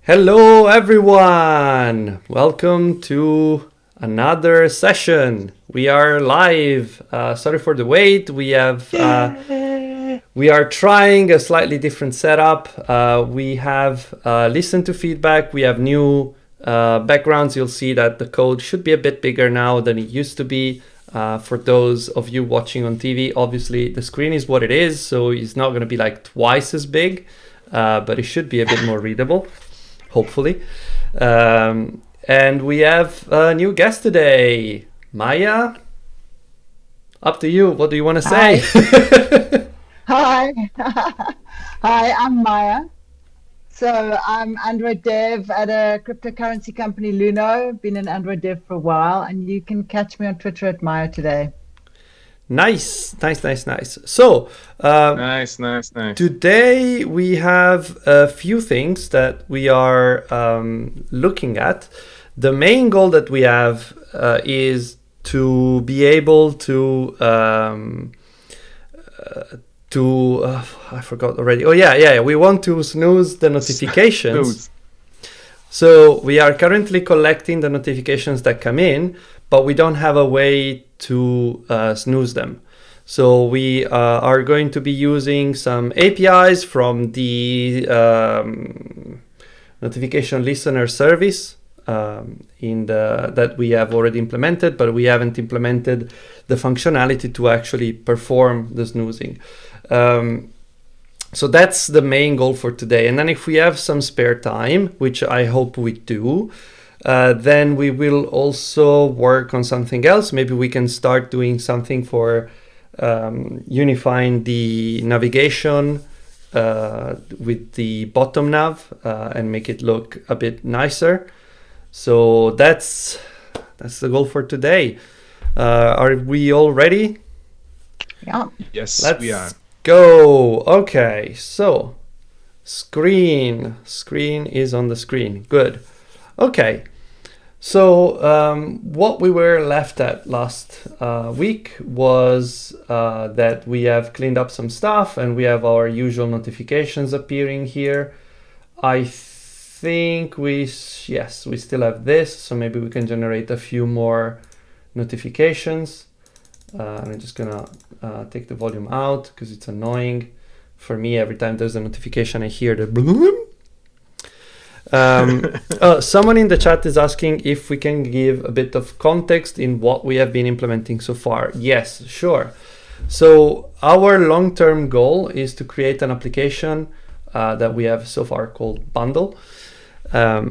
Hello everyone! Welcome to another session. We are live. Sorry for the wait. We are trying a slightly different setup. We have listened to feedback. We have new backgrounds. You'll see that the code should be a bit bigger now than it used to be. For those of you watching on TV, obviously the screen is what it is, so it's not going to be like twice as big, but it should be a bit more readable. Hopefully. And we have a new guest today. Maia, up to you. What do you want to say? Hi. Hi, I'm Maya. So I'm Android dev at a cryptocurrency company, Luno. Been an Android dev for a while, and you can catch me on Twitter at Maya today. Nice. So, Nice. today we have a few things that we are looking at. The main goal that we have is to be able to I forgot already. Oh yeah. We want to snooze the notifications. Snooze. So we are currently collecting the notifications that come in, but we don't have a way to snooze them. So we are going to be using some APIs from the notification listener service that we have already implemented, but we haven't implemented the functionality to actually perform the snoozing. So that's the main goal for today. And then if we have some spare time, which I hope we do, then we will also work on something else. Maybe we can start doing something for unifying the navigation with the bottom nav and make it look a bit nicer. So that's the goal for today. Are we all ready? Yeah. Yes, Let's we are. go. Okay, so screen is on the screen. Good. Okay, so what we were left at last week was that we have cleaned up some stuff and we have our usual notifications appearing here. I think we still have this, so maybe we can generate a few more notifications. I'm just gonna take the volume out because it's annoying for me. Every time there's a notification, I hear the bloom. Someone in the chat is asking if we can give a bit of context in what we have been implementing so far. Yes, sure. So our long-term goal is to create an application that we have so far called Bundle,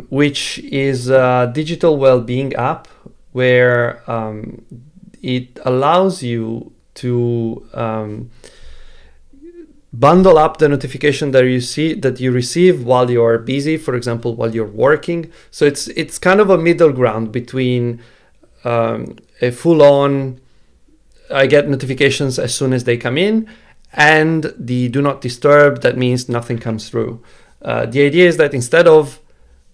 which is a digital well-being app where it allows you to bundle up the notification that you receive while you're busy, for example, while you're working. So it's kind of a middle ground between a full-on I get notifications as soon as they come in and the do not disturb. That means nothing comes through. The idea is that instead of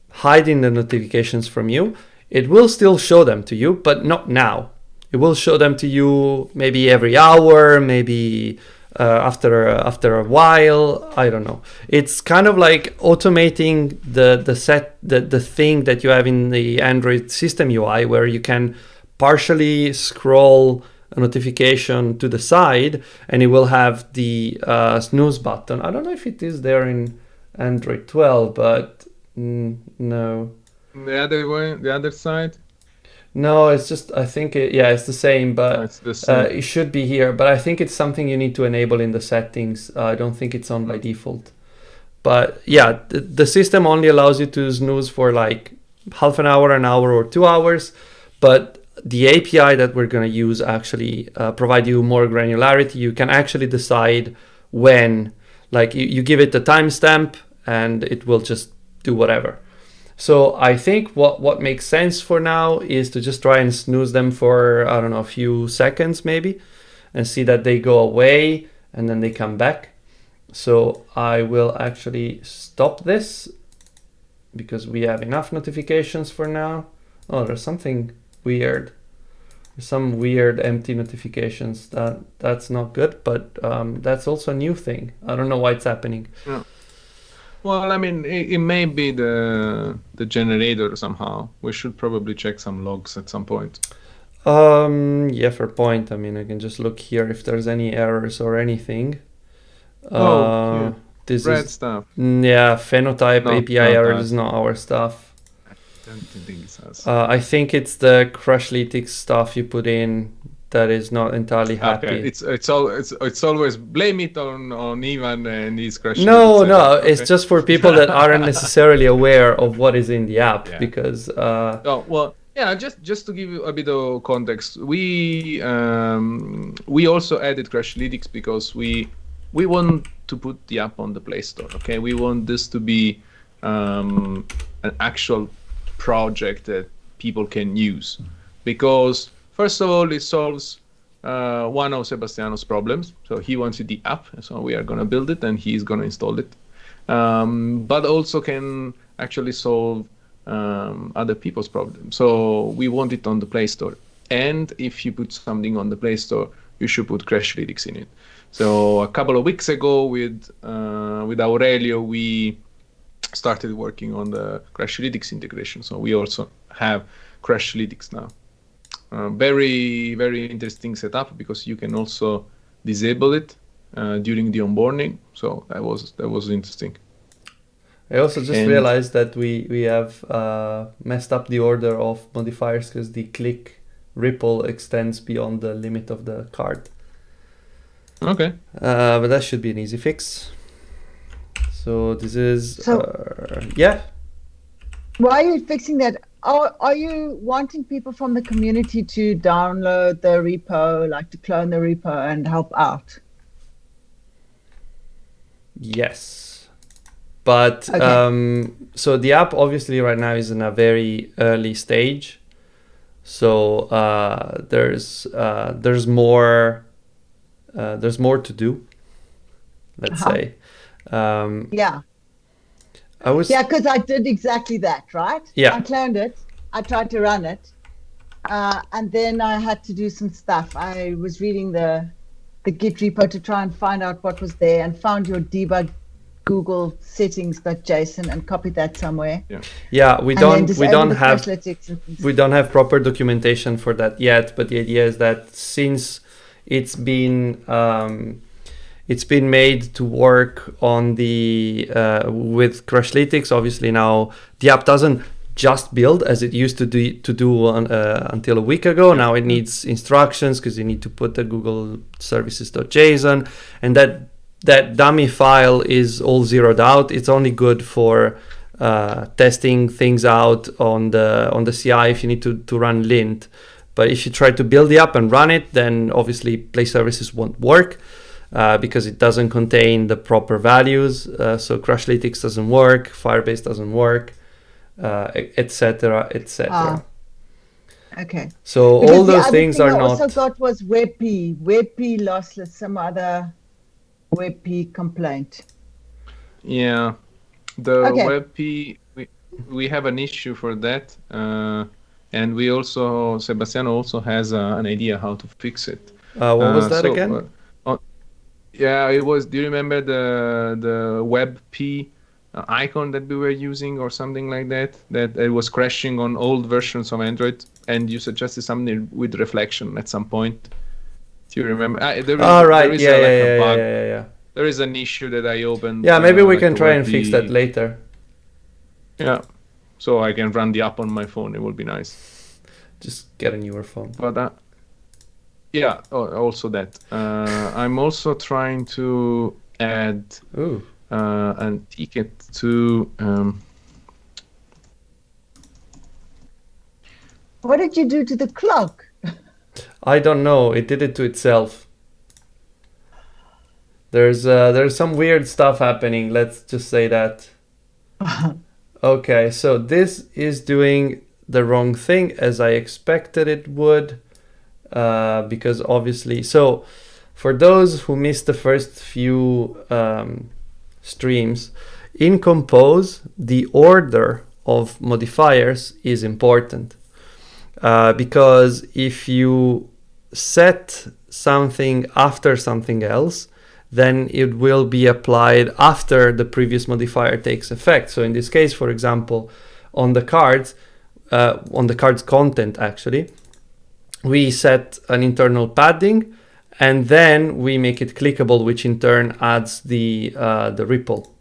hiding the notifications from you, it will still show them to you, but not now. It will show them to you maybe every hour, maybe after a while. I don't know. It's kind of like automating the thing that you have in the Android system UI, where you can partially scroll a notification to the side, and it will have the snooze button. I don't know if it is there in Android 12, but no. The other way, the other side. No, it's just, I think, it's the same, but It's the same. it should be here. But I think it's something you need to enable in the settings. I don't think it's on by default. But yeah, the system only allows you to snooze for like half an hour, or 2 hours. But the API that we're going to use actually provide you more granularity. You can actually decide when, like you give it a timestamp and it will just do whatever. So I think what makes sense for now is to just try and snooze them for, I don't know, a few seconds maybe, and see that they go away and then they come back. So I will actually stop this because we have enough notifications for now. Oh, there's something weird. There's some weird empty notifications. That's not good, but that's also a new thing. I don't know why it's happening. Yeah. Well, I mean, it may be the generator somehow. We should probably check some logs at some point. Yeah, fair point. I mean, I can just look here if there's any errors or anything. Here. This Red is stuff. yeah, phenotype No, API not error us. is not our stuff. Don't think it's us. I think it's the Crashlytics stuff you put in that is not entirely happy. Okay, it's always blame it on Ivan and his Crashlytics. No, Okay. it's just for people that aren't necessarily aware of what is in the app because. Oh well, yeah. Just to give you a bit of context, we also added Crashlytics because we want to put the app on the Play Store. Okay, we want this to be an actual project that people can use, because first of all, it solves one of Sebastiano's problems. So he wants the app, so we are going to build it and he's going to install it. But also can actually solve other people's problems. So we want it on the Play Store. And if you put something on the Play Store, you should put Crashlytics in it. So a couple of weeks ago with Aurelio, we started working on the Crashlytics integration. So we also have Crashlytics now. Very, very interesting setup because you can also disable it during the onboarding. So that was interesting. I also just realized that we have messed up the order of modifiers because the click ripple extends beyond the limit of the card. Okay. But that should be an easy fix. So this is yeah. Why are you fixing that? Are you wanting people from the community to download the repo, like to clone the repo and help out? Yes. But Okay. so the app obviously right now is in a very early stage. So there's more to do, let's say. Yeah. Because I did exactly that, right? Yeah. I cloned it. I tried to run it. And then I had to do some stuff. I was reading the Git repo to try and find out what was there and found your debug Google settings.json and copied that somewhere. Yeah, we don't have proper documentation for that yet, but the idea is that since it's been made to work on the with Crashlytics, obviously now the app doesn't just build as it used to do until a week ago. Now it needs instructions because you need to put the Google services.json, and that dummy file is all zeroed out. It's only good for testing things out on the CI if you need to run lint. But if you try to build the app and run it, then obviously Play Services won't work because it doesn't contain the proper values. So Crashlytics doesn't work, Firebase doesn't work, etc., etc. Okay. So because all those things are not. I also got was WebP lossless, some other WebP complaint. Yeah, the WebP, we have an issue for that, and we also, Sebastiano also has an idea how to fix it. What was that again? Yeah, it was. Do you remember the WebP icon that we were using or something like that? That it was crashing on old versions of Android, and you suggested something with reflection at some point. Do you remember? There is a bug. Yeah. There is an issue that I opened. Yeah, maybe we can try and fix that later. Yeah, so I can run the app on my phone. It would be nice. Just get a newer phone. But yeah, also that. I'm also trying to add a ticket to. What did you do to the clock? I don't know. It did it to itself. There's some weird stuff happening. Let's just say that. Okay, so this is doing the wrong thing as I expected it would, because obviously. So, for those who missed the first few streams, in Compose, the order of modifiers is important, because if you set something after something else, then it will be applied after the previous modifier takes effect. So in this case, for example, on the card's content, actually, we set an internal padding, and then we make it clickable, which in turn adds the ripple.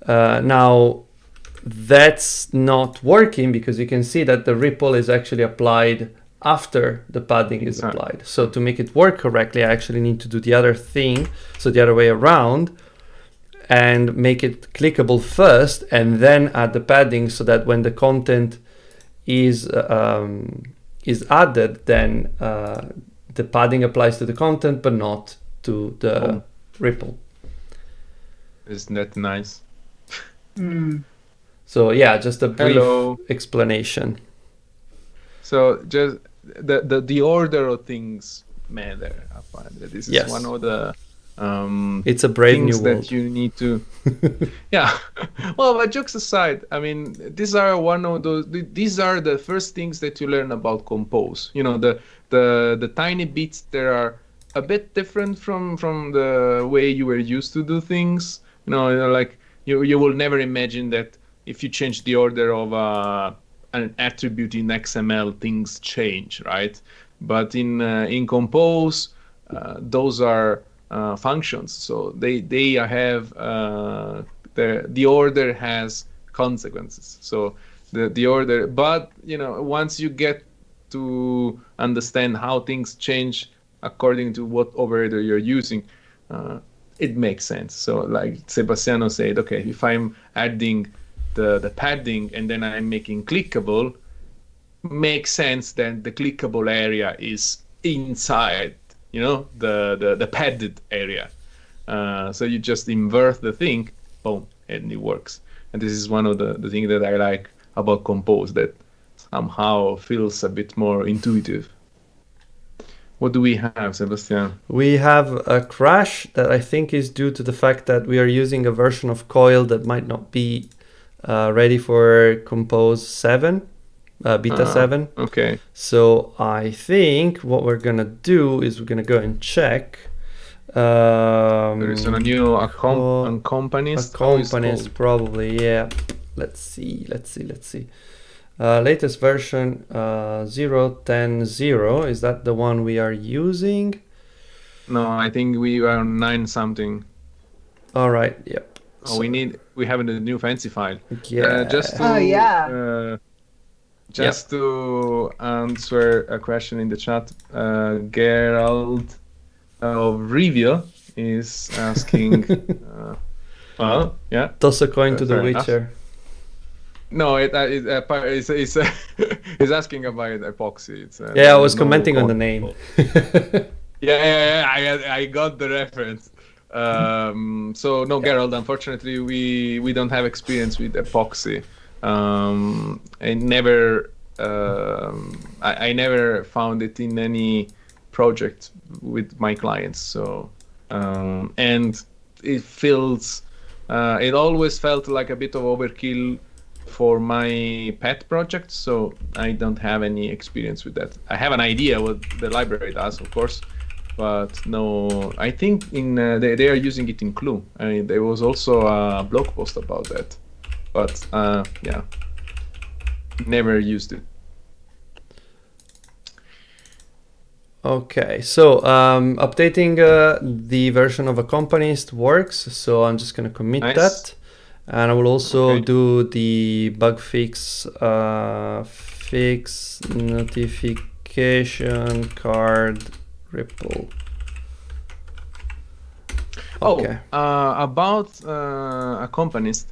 Now, that's not working because you can see that the ripple is actually applied after the padding is applied. So to make it work correctly, I actually need to do the other thing, so the other way around, and make it clickable first and then add the padding, so that when the content is added, then the padding applies to the content but not to the ripple. Isn't that nice? So yeah, just a brief explanation. So just the order of things matter. I find that this is one of the it's a brave things new world that you need to yeah. Well, but jokes aside, I mean, these are one of those, these are the first things that you learn about compose. You know, the tiny bits that are a bit different from the way you were used to do things. You know, like you will never imagine that if you change the order of an attribute in XML, things change, right? But in Compose, those are functions, so they have the order has consequences. So the order, but you know, once you get to understand how things change according to what operator you're using, it makes sense. So like Sebastiano said, okay, if I'm adding the padding and then I'm making clickable, makes sense then the clickable area is inside, you know, the padded area. So you just invert the thing, boom, and it works. And this is one of the things that I like about Compose, that somehow feels a bit more intuitive. What do we have, Sebastian? We have a crash that I think is due to the fact that we are using a version of Coil that might not be ready for Compose 7, Beta 7. Okay. So I think what we're going to do is we're going to go and check. There is a new accompanist. Accompanist, probably, yeah. Let's see. Latest version 0.10.0. Is that the one we are using? No, I think we are 9 something. All right. Yep. Oh, so we have a new fancy file. Yeah. Just to answer a question in the chat, Gerald of Review is asking. Well, yeah. Toss a coin to the Witcher. Enough. No, it's asking about Epoxy. It's, I was commenting on the name. I got the reference. So no, Gerald, unfortunately, we don't have experience with Epoxy. I never found it in any project with my clients. So and it feels it always felt like a bit of overkill for my pet project, so I don't have any experience with that. I have an idea what the library does, of course, but no, I think in they are using it in Clue. I mean, there was also a blog post about that, but yeah, never used it. Okay, so updating the version of Accompanist works, so I'm just going to commit that. And I will also do the bug fix notification card ripple. Okay. About accompanist,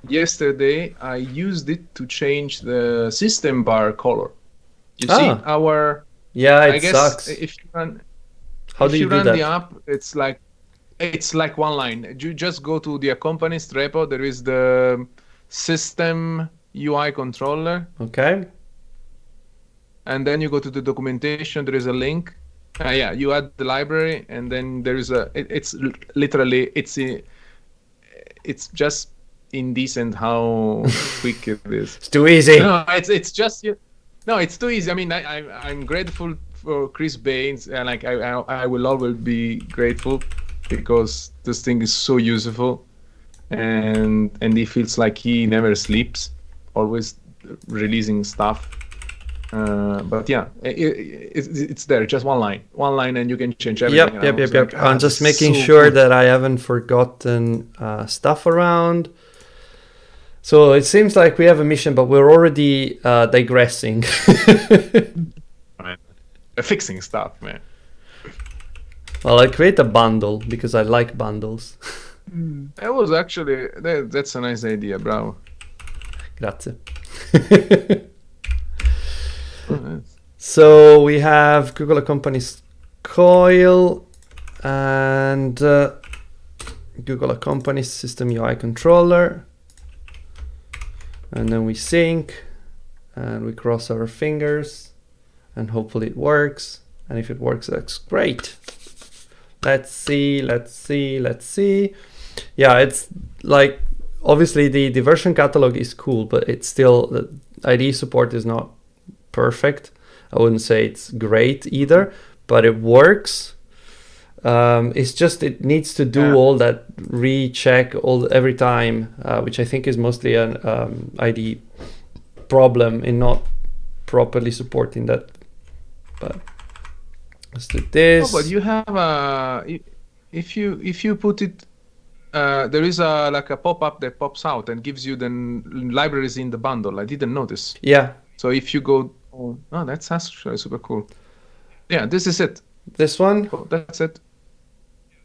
yesterday I used it to change the system bar color. You see our... Yeah, it sucks. If you run, How do you do that? The app, it's like one line. You just go to the accompanist repo. There is the system UI controller. Okay. And then you go to the documentation. There is a link. You add the library, and then there is it's literally it's just indecent how quick it is. It's too easy. No, it's just no, it's too easy. I mean, I'm grateful for Chris Baines, and like I will always be grateful. because this thing is so useful, and he feels like he never sleeps, always releasing stuff. But yeah, it's there, just one line, and you can change everything. Yep. I'm just making sure that I haven't forgotten stuff around. So it seems like we have a mission, but we're already digressing. Fixing stuff, man. Well, I create a bundle because I like bundles. That was actually that's a nice idea, bravo. Grazie. Oh, nice. So we have Google Accompanist coil and Google Accompanist system UI controller. And then we sync and we cross our fingers and hopefully it works. And if it works, that's great. Let's see. Yeah, it's like, obviously the version catalog is cool, but it's still, the IDE support is not perfect. I wouldn't say it's great either, but it works. It's just, it needs to do all that recheck every time, which I think is mostly an IDE problem in not properly supporting that. But let's do this. Oh, but you have if you put it, there is like a pop-up that pops out and gives you the libraries in the bundle. I didn't notice. Yeah. So if you go, oh, that's actually super cool. Yeah, this is it. This one? Oh, that's it.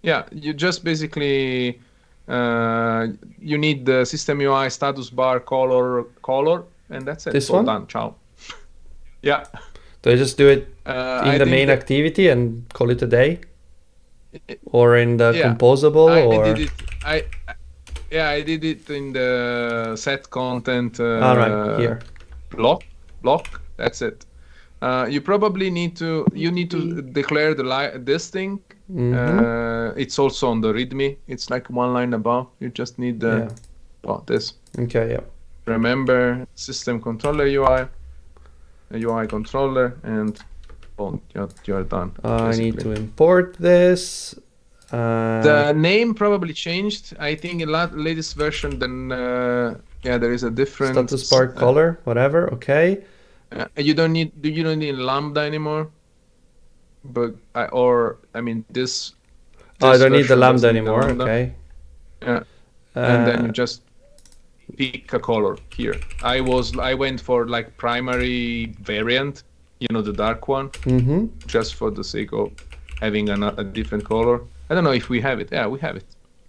Yeah, you just basically you need the system UI status bar color, and that's it. This all one? done. Ciao. Yeah. Do I just do it I in the think main that- activity and call it a day? Or in the Yeah, composable? I did it. I did it in the set content. All right, here. Block. That's it. You probably need to declare this thing. It's also on the README. It's like one line above. You just need this. Okay, yeah. Remember system controller UI, a UI controller, and boom, you're done. I need basically. to import this. The name probably changed. I think in latest version, then there is a different Status bar color, whatever. Okay. you don't need lambda anymore. But this. Oh, I don't need the version lambda doesn't need anymore. lambda. Okay. Yeah, and then you just pick a color here. I went for like primary variant, the dark one, just for the sake of having a different color. I don't know if we have it. Yeah, we have it.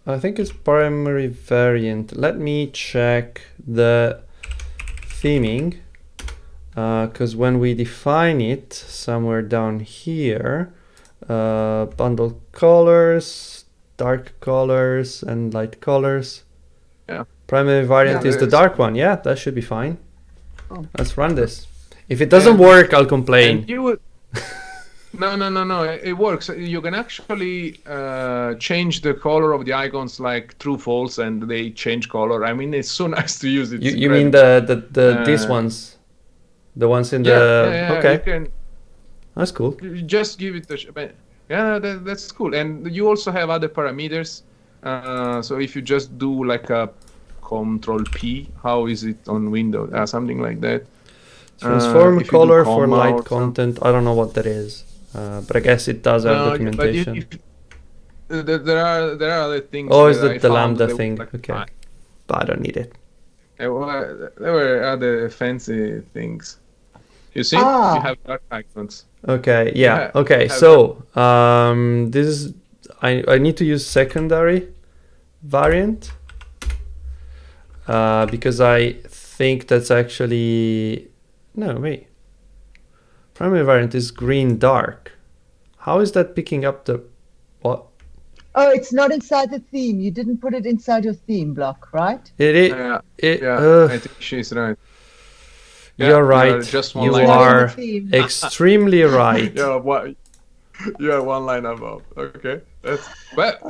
I think it's primary variant. Let me check the theming, because when we define it somewhere down here, bundle colors, dark colors, and light colors. Yeah. Primary variant is the is. dark one. Yeah, that should be fine. Oh. Let's run this. If it doesn't work, I'll complain. And you would. No. It works. You can actually change the color of the icons like true, false, and they change color. I mean, it's so nice to use it. You mean the these ones, the ones in the okay? You can That's cool. just give it that's cool. And you also have other parameters. So if you just do like a Control P, how is it on Windows? Something like that. Transform if you do color for comma light or content. I don't know what that is, but I guess it does have documentation. There are other things. Oh, is that I that the found lambda that thing? like Okay, fine. but I don't need it. There were other fancy things. You see, Ah. you have dark icons. Okay, yeah. Yeah, Okay, have so this is I need to use secondary variant because I think that's actually no wait. Primary variant is green dark. How is that picking up the what? Oh, it's not inside the theme. You didn't put it inside your theme block, right? It is. I think she's right. Yeah, You're right. just one You line are above. Theme. extremely right. Yeah, one line above. Okay, that's but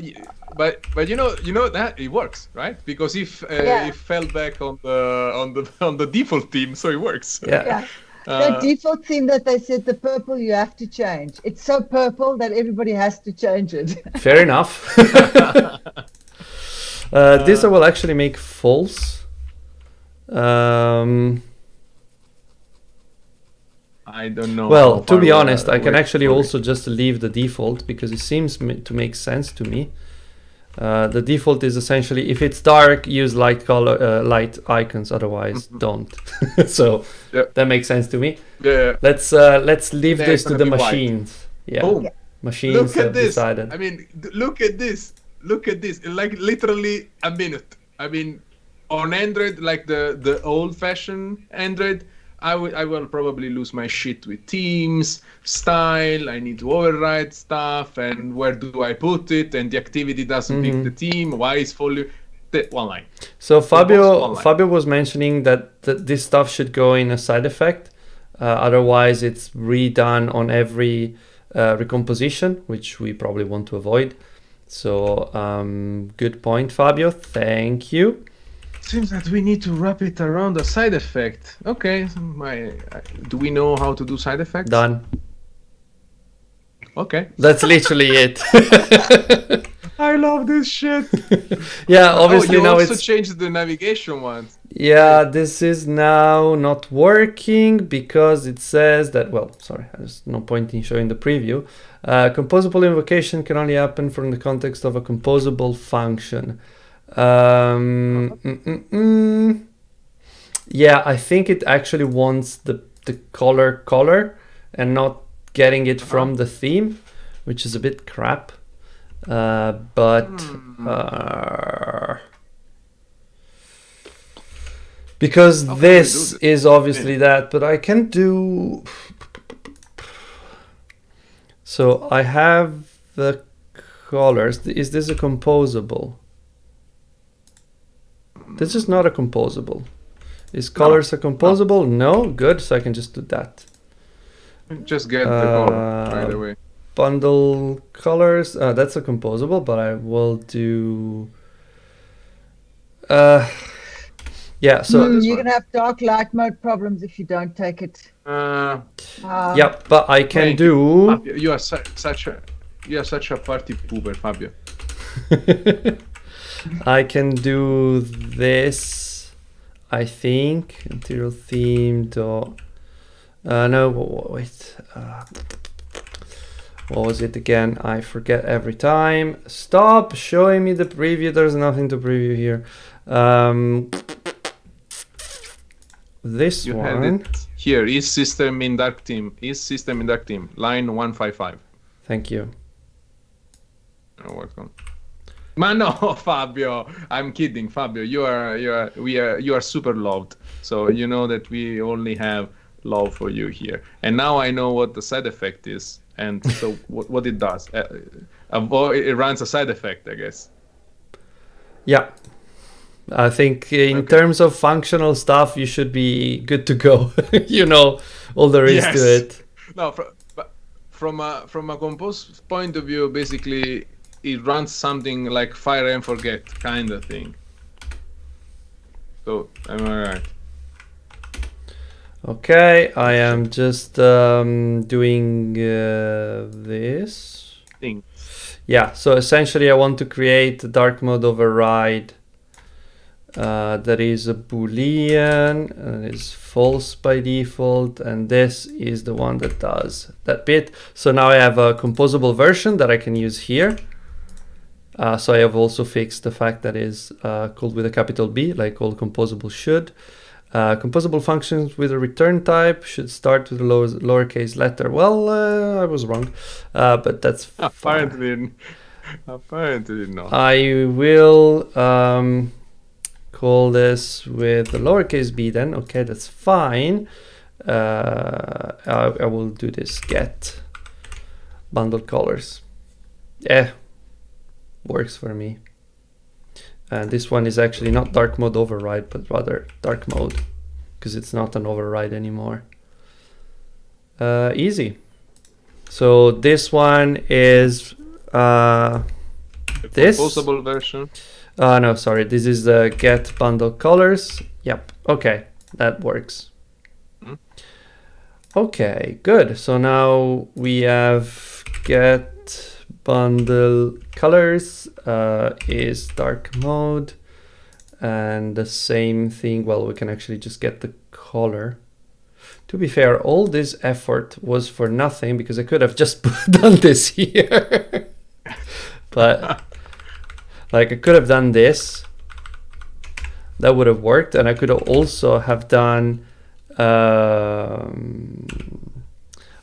you know that it works, right? Because if it fell back on the default theme, so it works. Yeah. Yeah. That default theme that they said, the purple you have to change. It's so purple that everybody has to change it. Fair enough. This I will actually make false. I don't know. Well, to be honest, I can actually also just leave the default because it seems to make sense to me. The default is essentially, if it's dark, use light color, light icons. Otherwise, don't. So that makes sense to me. Yeah. Let's leave this to the machines. White. Yeah. Boom. Machines Look at have this. decided. I mean, look at this. Look at this. Like literally a minute. I mean, on Android, like the old-fashioned Android, I will probably lose my shit with themes, style. I need to override stuff, and where do I put it? And the activity doesn't pick the theme. Why is follow? One line. So Fabio was mentioning that this stuff should go in a side effect. Otherwise, it's redone on every recomposition, which we probably want to avoid. So good point, Fabio. Thank you. Seems that we need to wrap it around a side effect. Okay, do we know how to do side effects? Done. Okay. That's literally it. I love this shit. Yeah, obviously now also it's changed the navigation ones. Yeah, this is now not working because it says that, well, sorry, there's no point in showing the preview. Composable invocation can only happen from the context of a composable function. Yeah, I think it actually wants the color and not getting it from the theme, which is a bit crap. Because this is obviously that, but I can do. So I have the colors. Is this a composable? This is not a composable. Is colors a composable? No. Good. So I can just do that. Just get the color right away. Bundle colors. That's a composable, but I will do. Yeah. So you're gonna have dark light mode problems if you don't take it. Yeah, but I can do. Fabio, you are such a party pooper, Fabio. I can do this, I think. Interior theme dot. No, wait. What was it again? I forget every time. Stop showing me the preview. There's nothing to preview here. This you one. had it here. Is system in dark theme. Is system in dark theme. Line 155. Thank you. Oh, what's going? Man, no, Fabio. I'm kidding, Fabio. You are super loved. So you know that we only have love for you here. And now I know what the side effect is, and so what it does. It runs a side effect, I guess. Yeah. I think in terms of functional stuff, you should be good to go. You know all there is to it. No, from a compose point of view, basically it runs something like fire and forget kind of thing. So am I right? Okay, I am just doing this thing. Yeah, so essentially I want to create a dark mode override that is a boolean and is false by default, and this is the one that does that bit. So now I have a composable version that I can use here. So I have also fixed the fact that is called with a capital B, like all composable should. Composable functions with a return type should start with a lowercase letter. Well, I was wrong, but that's apparently not. I will call this with the lowercase b then. Okay, that's fine. I will do this get bundle colors. Yeah, works for me. And this one is actually not dark mode override, but rather dark mode, because it's not an override anymore. Easy. So this one is this composable version. No, sorry, this is the get bundle colors. Yep, okay, that works. Okay, good. So now we have get bundle colors is dark mode, and the same thing. Well, we can actually just get the color. To be fair, all this effort was for nothing because I could have just done this here. But like I could have done this. That would have worked, and I could also have done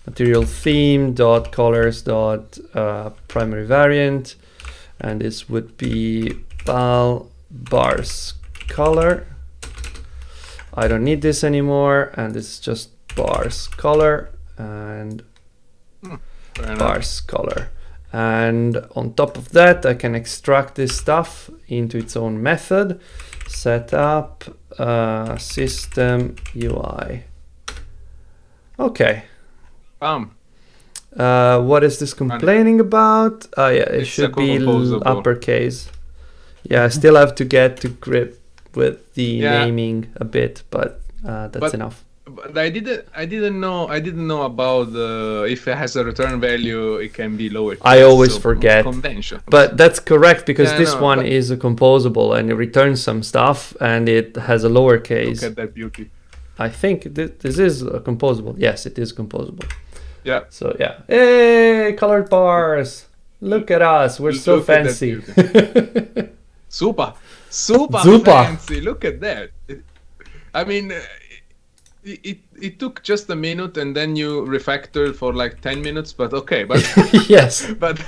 material theme dot colors dot primary variant, and this would be val bars color. I don't need this anymore, and this is just bars color and bars color. And on top of that, I can extract this stuff into its own method. Setup system UI. Okay. What is this complaining about? Oh yeah, it should be uppercase. Yeah, I still have to get to grip with the naming a bit, but that's enough. But I didn't know about if it has a return value, it can be lower. I always forget. Convention. But that's correct because this one is a composable and it returns some stuff and it has a lowercase. Look at that beauty. I think this is a composable. Yes, it is composable. Yeah. So yeah. Hey, colored bars. Look at us. We're so fancy. Super fancy. Look at that. I mean, it took just a minute and then you refactored for like 10 minutes, but okay. But yes. But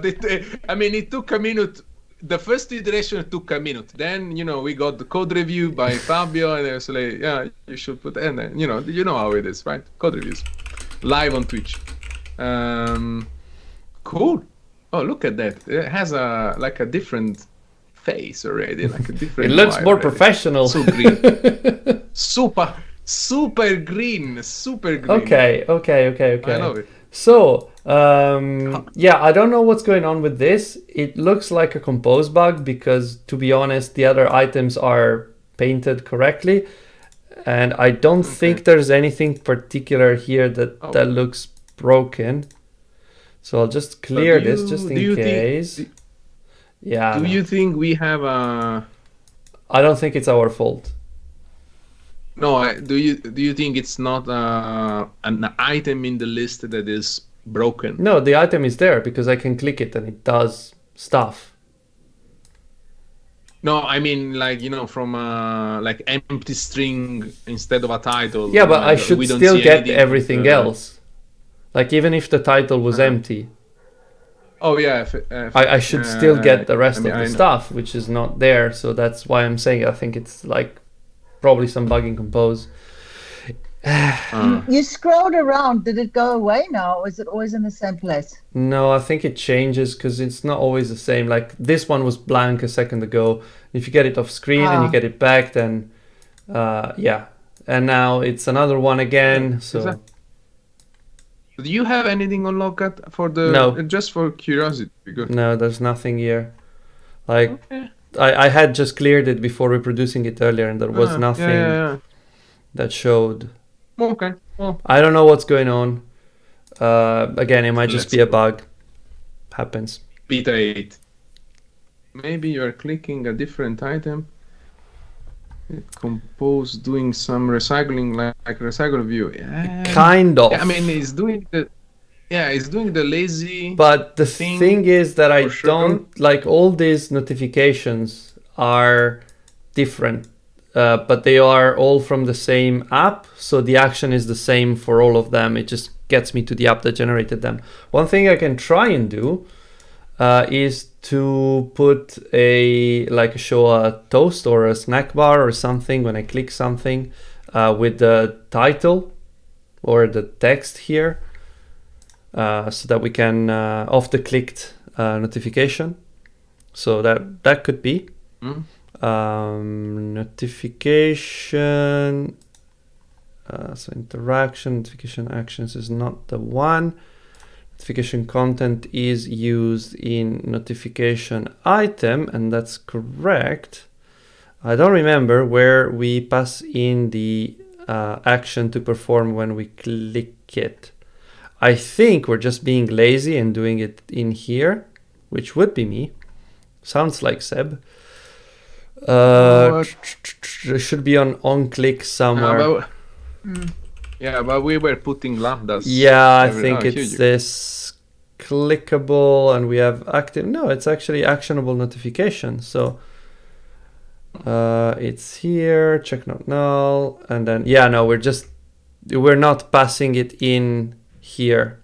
it took a minute. The first iteration took a minute. Then we got the code review by Fabio, and I was like, yeah, you should put. And then you know how it is, right? Code reviews, live on Twitch. Cool. Oh, look at that! It has a different face already, like a different. It looks more already. Professional. So green. Super green. Okay. I love it. So, yeah, I don't know what's going on with this. It looks like a compose bug because, to be honest, the other items are painted correctly. And I don't think there's anything particular here that looks broken. So I'll just clear this just in case. Do you think we have a... I don't think it's our fault. No, do you think it's not an item in the list that is broken? No, the item is there because I can click it and it does stuff. No, I mean from like empty string instead of a title. Yeah, but I should still get everything else. Like even if the title was empty. Oh yeah. I should still get the rest of the stuff, which is not there. So that's why I'm saying I think it's like probably some bug in Compose. You scrolled around. Did it go away now, or is it always in the same place? No, I think it changes because it's not always the same. Like this one was blank a second ago. If you get it off screen and you get it back, then yeah. And now it's another one again. So. Do you have anything on Logcat for the? No. Just for curiosity. Because... No, there's nothing here. Like. Okay. I had just cleared it before reproducing it earlier, and there was nothing that showed. Okay. Well, I don't know what's going on. Again, it might just be a bug. Happens. Beta 8. Maybe you're clicking a different item. Compose doing some recycling, like recycle view. Yeah. Kind of. Yeah, I mean, it's doing the. Yeah, it's doing the lazy. But the thing is that I don't like all these notifications are different, but they are all from the same app. So the action is the same for all of them. It just gets me to the app that generated them. One thing I can try and do is to put show a toast or a snack bar or something when I click something with the title or the text here. So that we can off the clicked notification. So that could be notification. So interaction, notification actions is not the one. Notification content is used in notification item, and that's correct. I don't remember where we pass in the action to perform when we click it. I think we're just being lazy and doing it in here, which would be me. Sounds like Seb. It should be on click somewhere. Yeah, but we were putting lambdas. Yeah, I think it's this clickable, and we have active. No, it's actually actionable notification. So it's here, check not null, and then no, we're not passing it in here.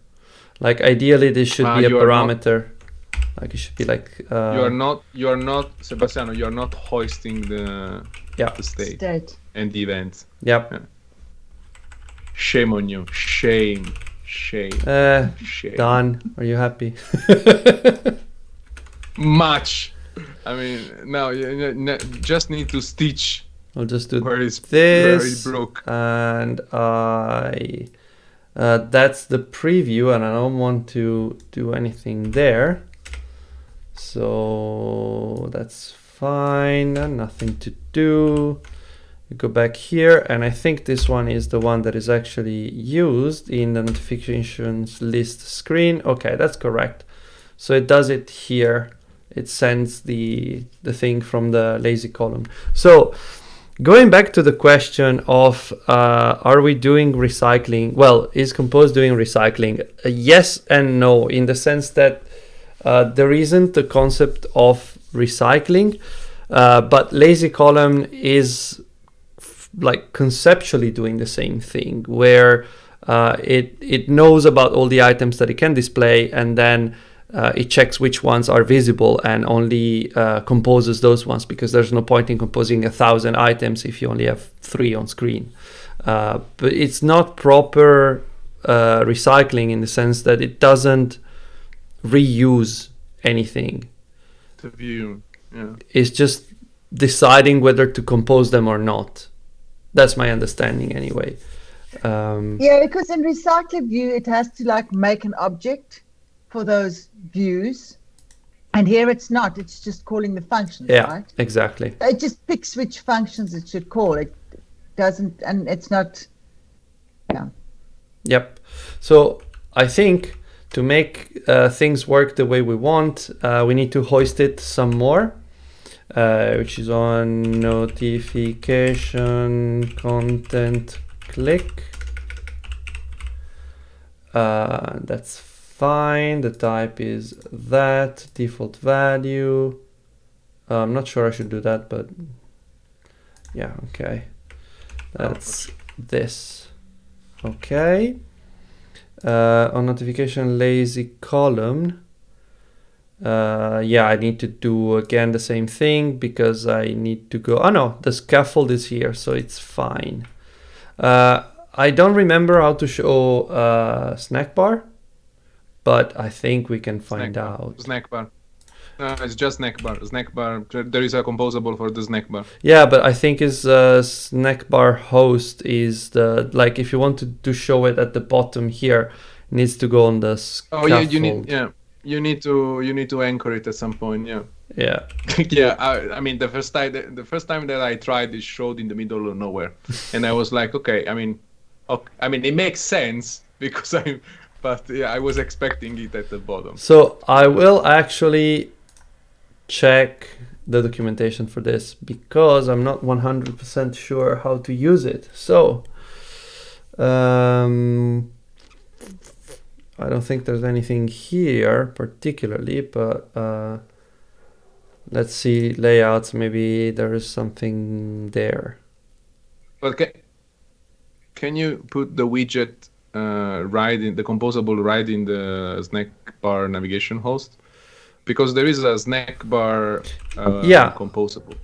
Like ideally, this should be a parameter. Like it should be like. You are not, Sebastiano. You are not hoisting the state and the event. Yep. Yeah. Shame on you. Shame. Done. Are you happy? Much. I mean, now you just need to stitch. I'll just do where it's this, very broke. And that's the preview, and I don't want to do anything there. So that's fine. Nothing to do. You go back here, and I think this one is the one that is actually used in the notifications list screen. Okay, that's correct. So it does it here. It sends the thing from the lazy column. So going back to the question of are we doing recycling? Well, is Compose doing recycling? Yes and no, in the sense that there isn't the concept of recycling, but lazy column is like conceptually doing the same thing, where it knows about all the items that it can display, and then it checks which ones are visible and only composes those ones, because there's no point in composing 1,000 items if you only have 3 on screen. But it's not proper recycling in the sense that it doesn't reuse anything. The view, yeah. It's just deciding whether to compose them or not. That's my understanding anyway. Yeah, because in recycler view, it has to like make an object for those views. And here it's not, it's just calling the functions, right? Exactly. It just picks which functions it should call. It doesn't, and it's not, Yep. So I think to make things work the way we want, we need to hoist it some more. Which is on notification content click. That's fine. The type is that default value. I'm not sure I should do that, but yeah, okay. That's this. Okay. On notification lazy column. I need to do again the same thing, because I need to go. Oh no, the scaffold is here, so it's fine. I don't remember how to show snackbar, but I think we can find out. Snackbar. No, it's just snackbar. Snackbar. There is a composable for the snackbar. Yeah, but I think is snackbar host is the, like, if you want to show it at the bottom here, it needs to go on the scaffold. Oh yeah, you need to anchor it at some point. Yeah. I mean, the first time that I tried, it showed in the middle of nowhere, and I was like, okay, I mean it makes sense because I was expecting it at the bottom. So I will actually check the documentation for this, because I'm not 100% sure how to use it. So I don't think there's anything here particularly, but let's see layouts. Maybe there is something there. But can you put the widget the composable right in the snackbar navigation host? Because there is a snackbar composable.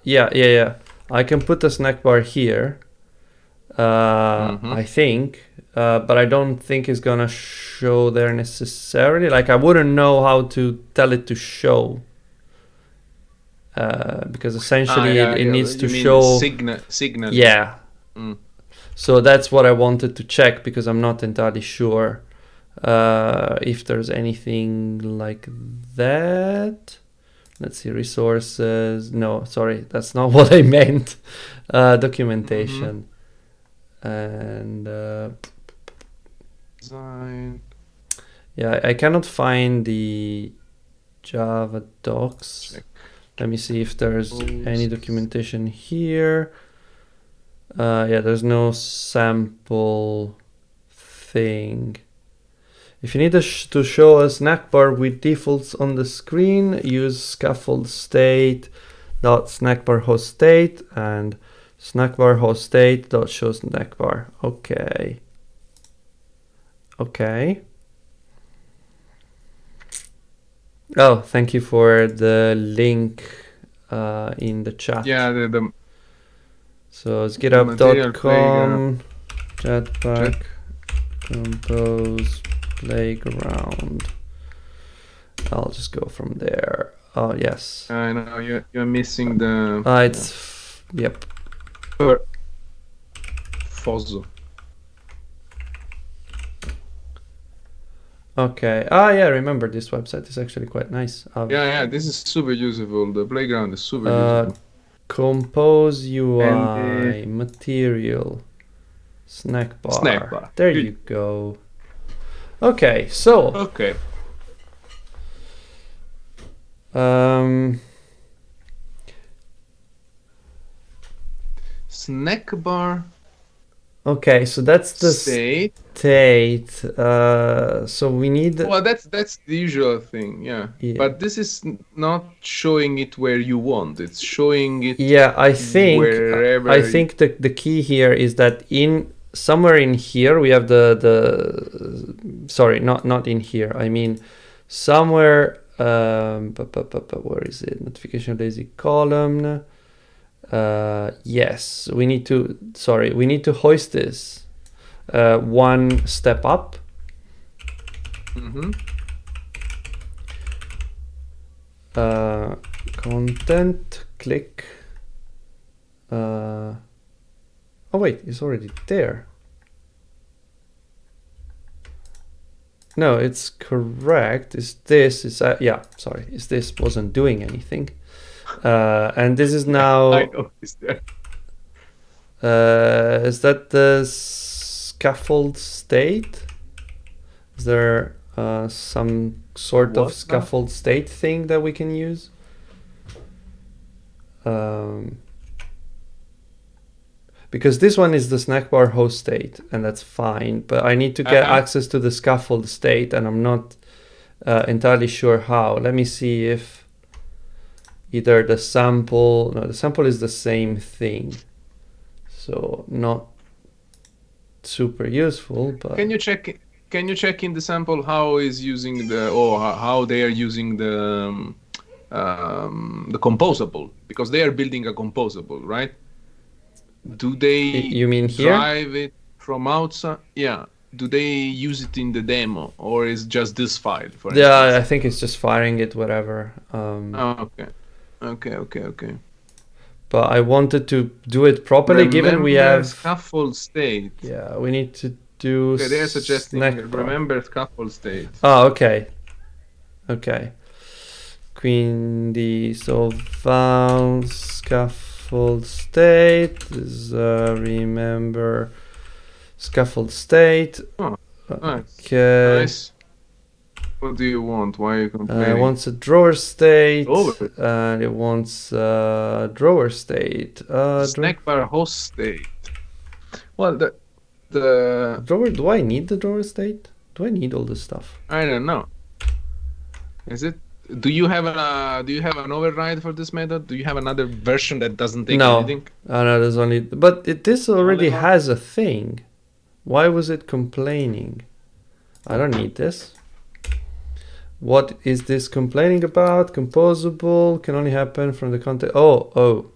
Yeah. I can put the snackbar here. I think. But I don't think it's gonna show there necessarily. Like, I wouldn't know how to tell it to show, because essentially it needs to show signal. Yeah. So that's what I wanted to check, because I'm not entirely sure if there's anything like that. Let's see, resources. No, sorry, that's not what I meant. Documentation. and Design. yeah, I cannot find the Java docs. Check. Let me see if there's Post. any documentation here. Yeah, there's no sample thing. If you need to show a snackbar with defaults on the screen, use scaffold state dot snackbar host state and snackbar host state dot show snackbar. Okay. Okay. Oh, thank you for the link in the chat. Yeah, the So it's material github.com jetpack compose playground. I'll just go from there. Oh yes. I know you're missing the. It's yep. Fozzo. Okay. Ah yeah, remember this website is actually quite nice. Yeah, this is super useful. The playground is super useful. Compose UI And material snackbar. Snackbar. There Good. you go. Okay, so Okay. Snackbar okay, so that's the state. state. So we need. Well, that's the usual thing, yeah. Yeah. But this is not showing it where you want. It's showing it. Yeah, I think wherever the key here is that in somewhere in here we have the sorry, not in here. I mean somewhere where is it? Notification lazy column. Yes, we need to hoist this one step up. Mm-hmm. Content, click. Oh wait, it's already there. No, it's correct. Is this yeah, sorry. Is this wasn't doing anything. And this is now I know it's there. is that the scaffold state? Is there some sort What of now? scaffold state thing that we can use? Because this one is the snackbar host state, and that's fine, but I need to get access to the scaffold state, and I'm not entirely sure how. Let me see if either the sample is the same thing, so not super useful. But Can you check in the sample how is using the or how they are using the composable, because they are building a composable, right? Do they you mean here? drive it from outside? Yeah. Do they use it in the demo, or is just this file? For Yeah, instance? I think it's just firing it, whatever. Oh, okay. But I wanted to do it properly, given we have scaffold state. Yeah, we need to do. Okay, they're suggesting snackbar. remember scaffold state. Oh, okay. Quindi so val scaffold state is remember scaffold state. Oh, nice. Okay. Nice. What do you want? Why are you It complaining? wants a drawer state, Drawer. and it wants drawer state. Snackbar host state. Well, the Drawer. Do I need the drawer state? Do I need all this stuff? I don't know. Is it? Do you have an override for this method? Do you have another version that doesn't take anything? No, there's only. But this already Only one? has a thing. Why was it complaining? I don't need this. What is this complaining about? Composable can only happen from the content. Oh,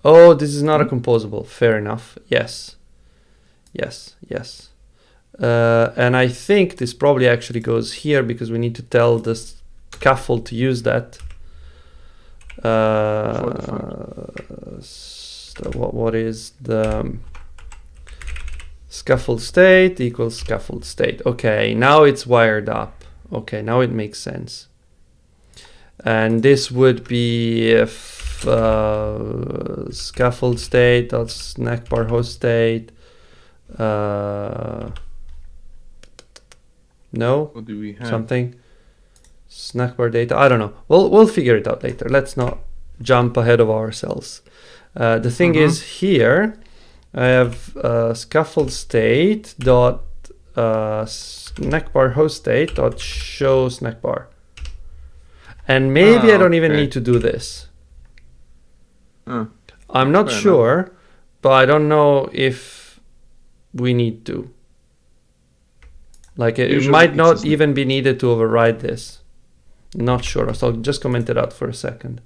this is not a composable. Fair enough. Yes. And I think this probably actually goes here because we need to tell the scaffold to use that. What is the scaffold state equals scaffold state? Okay, now it's wired up. Okay, now it makes sense. And this would be if scaffold state dot snackbar host state No, What do we have? something. Snackbar data. I don't know. We'll figure it out later. Let's not jump ahead of ourselves. The thing is here, I have scaffold state dot snackbar host state dot show snackbar, and maybe I don't even need to do this. I'm not sure, but I don't know if we need to. Like it might not even be needed to override this. Not sure, so I'll just comment it out for a second.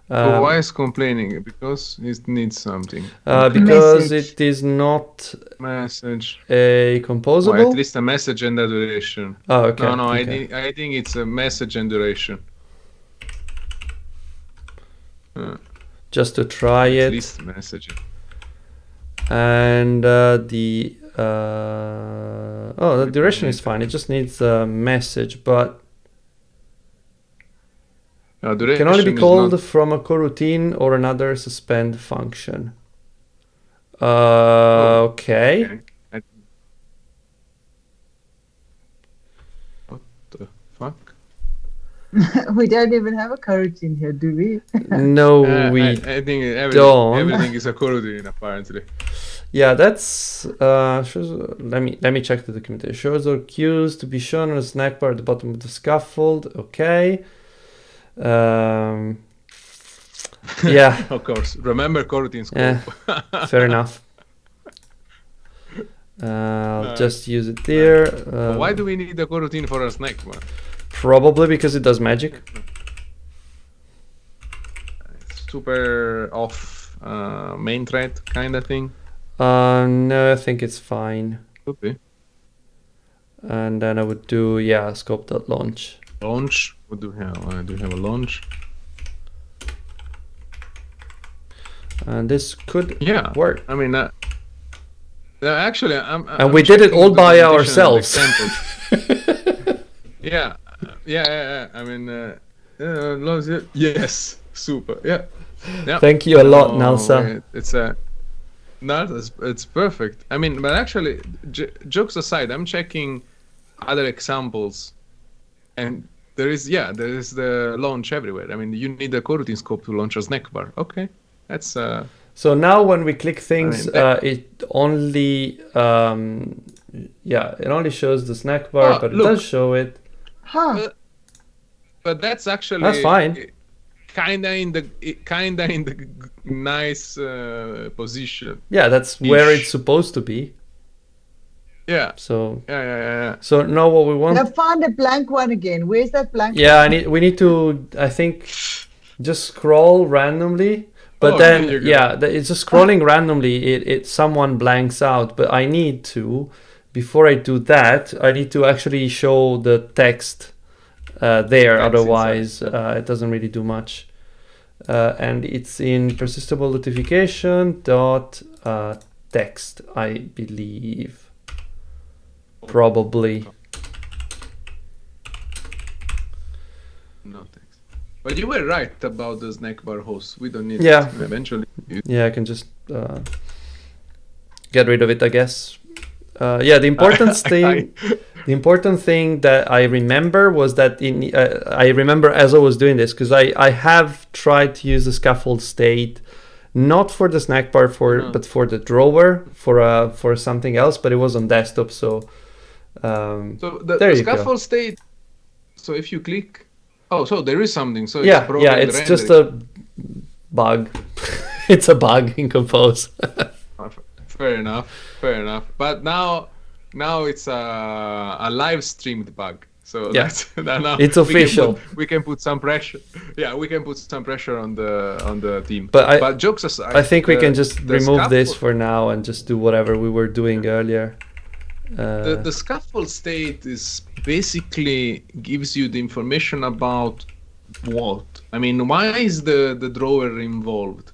So why is complaining? Because it needs something. Because it is not message a composable. Or at least a message and a duration. Oh, okay. No, okay. I think it's a message and duration. Just to try it. At least message. And the duration is fine. It just needs a message, but can only be called from a coroutine or another suspend function. Okay. What the fuck? We don't even have a coroutine here, do we? No, we I think don't. Everything is a coroutine apparently. Yeah, that's shows, let me check the documentation. Shows or cues to be shown on a snack bar at the bottom of the scaffold. Okay. Yeah. Of course. Remember coroutine scope. Yeah, fair enough. I'll just use it there. Why do we need a coroutine for a snack bar? Probably because it does magic. Super off main thread kind of thing. No, I think it's fine. Could be. And then I would do scope.launch. Launch. What do we have? Do we have a launch? And this could work. I mean, actually, and we did it all by ourselves. Yeah. I mean, yes, super. Yeah. Thank you a lot, Nelsa. It's perfect. I mean, but actually, jokes aside, I'm checking other examples, and there is the launch everywhere. I mean, you need a coroutine scope to launch a snack bar. Okay, that's. So now when we click things, it only it only shows the snack bar, but look, it does show it. Huh. But that's actually fine. Kinda in the nice position. Yeah, that's where it's supposed to be. Yeah. So. Yeah. So now what we want. Now find a blank one again. Where's that blank? Yeah, we need to. I think just scroll randomly. But then, it's just scrolling randomly. It someone blanks out. But I need to, before I do that, I need to actually show the text there. Otherwise, it doesn't really do much. And it's in persistable notification dot text, I believe. Probably. No text. But you were right about the snack bar host. We don't need it eventually. Yeah, I can just get rid of it, I guess. The important thing that I remember was that I remember as I was doing this, because I have tried to use the scaffold state, not for the snack bar but for the drawer for something else, but it was on desktop. So the scaffold state. So if you click. Oh, so there is something. So it's just a bug. It's a bug in Compose. Fair enough. But now it's a live streamed bug. So that's now it's official. We can put some pressure. Yeah, we can put some pressure on the team. But jokes aside, I think we can just remove this for now and just do whatever we were doing earlier. The scaffold state is basically gives you the information about what? I mean, why is the drawer involved?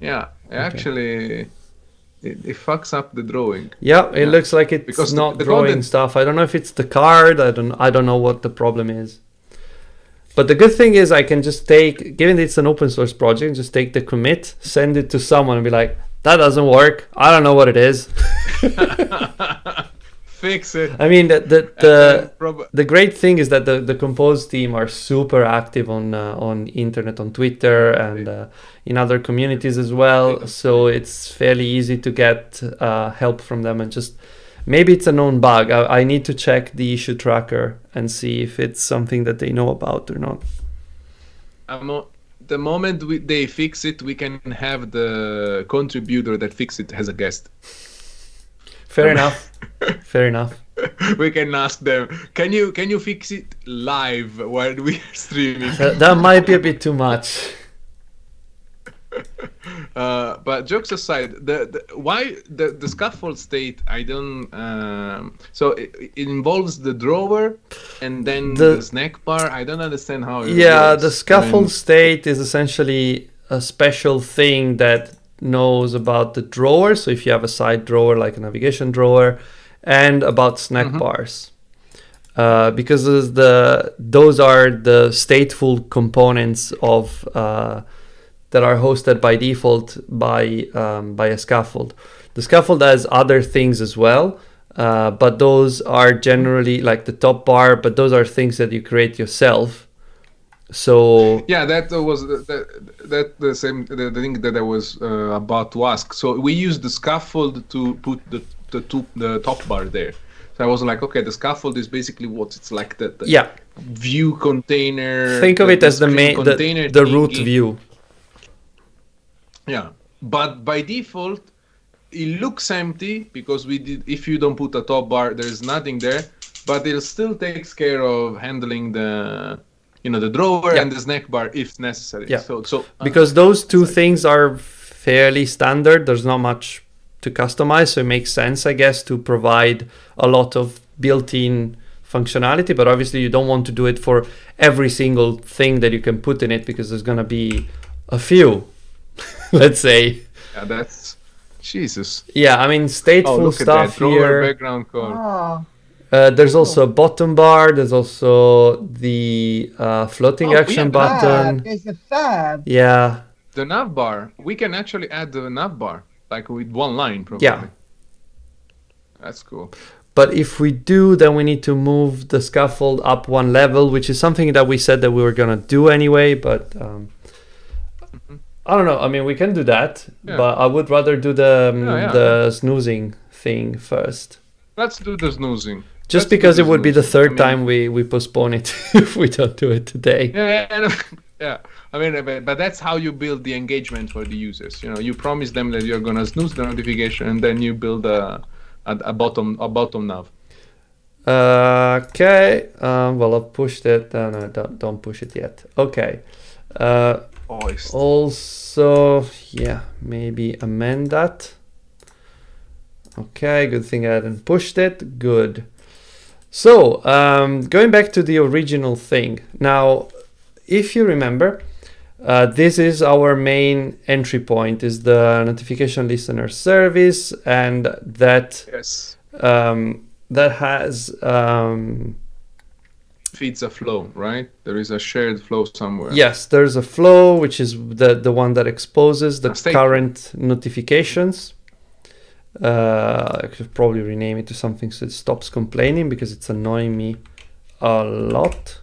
Yeah, actually, it fucks up the drawing. Yeah, it looks like it's not drawing stuff. I don't know if it's the card. I don't know what the problem is. But the good thing is I can just take, given it's an open source project, just take the commit, send it to someone and be like, that doesn't work. I don't know what it is. Fix it. I mean, the great thing is that the Compose team are super active on internet, on Twitter, and in other communities as well. So it's fairly easy to get help from them, and just maybe it's a known bug. I need to check the issue tracker and see if it's something that they know about or not. The moment they fix it, we can have the contributor that fixed it as a guest. Fair enough. Fair enough. We can ask them, can you fix it live while we are streaming? That might be a bit too much. But jokes aside, why the scaffold state, I don't. So it involves the drawer and then the snack bar. I don't understand how it works. The scaffold state is essentially a special thing that knows about the drawer. So if you have a side drawer like a navigation drawer, and about snack bars, because those are the stateful components of that are hosted by default by a scaffold. The scaffold has other things as well, but those are generally like the top bar. But those are things that you create yourself. So yeah, that was the same the thing that I was about to ask. So we use the scaffold to put the top bar there. So I was like, okay, the scaffold is basically what it's like the view container. Think of it as the main the root view. Yeah, but by default it looks empty because if you don't put a top bar, there's nothing there, but it still takes care of handling the drawer and the snack bar if necessary. Yeah. So because those two things are fairly standard, there's not much to customize, so it makes sense, I guess, to provide a lot of built-in functionality. But obviously you don't want to do it for every single thing that you can put in it, because there's gonna be a few, let's say. Yeah, that's Jesus. Yeah, I mean, stateful stuff here. Background color. There's also a bottom bar. There's also the floating action button. There's a fab. Yeah. The nav bar. We can actually add the nav bar, like with one line, probably. Yeah. That's cool. But if we do, then we need to move the scaffold up one level, which is something that we said that we were gonna do anyway. But I don't know. I mean, we can do that, but I would rather do the snoozing thing first. Let's do the snoozing. Just because it would be the third time we postpone it if we don't do it today. Yeah. I mean, but that's how you build the engagement for the users. You promise them that you're gonna snooze the notification, and then you build a bottom nav. Okay. Well, I've pushed it. No, don't push it yet. Okay. Also, maybe amend that. Okay, good thing I hadn't pushed it. Good. So, going back to the original thing. Now, if you remember, this is our main entry point, is the notification listener service, and that that has feeds a flow, right? There is a shared flow somewhere. Yes, there's a flow, which is the one that exposes the current notifications. I could probably rename it to something so it stops complaining, because it's annoying me a lot.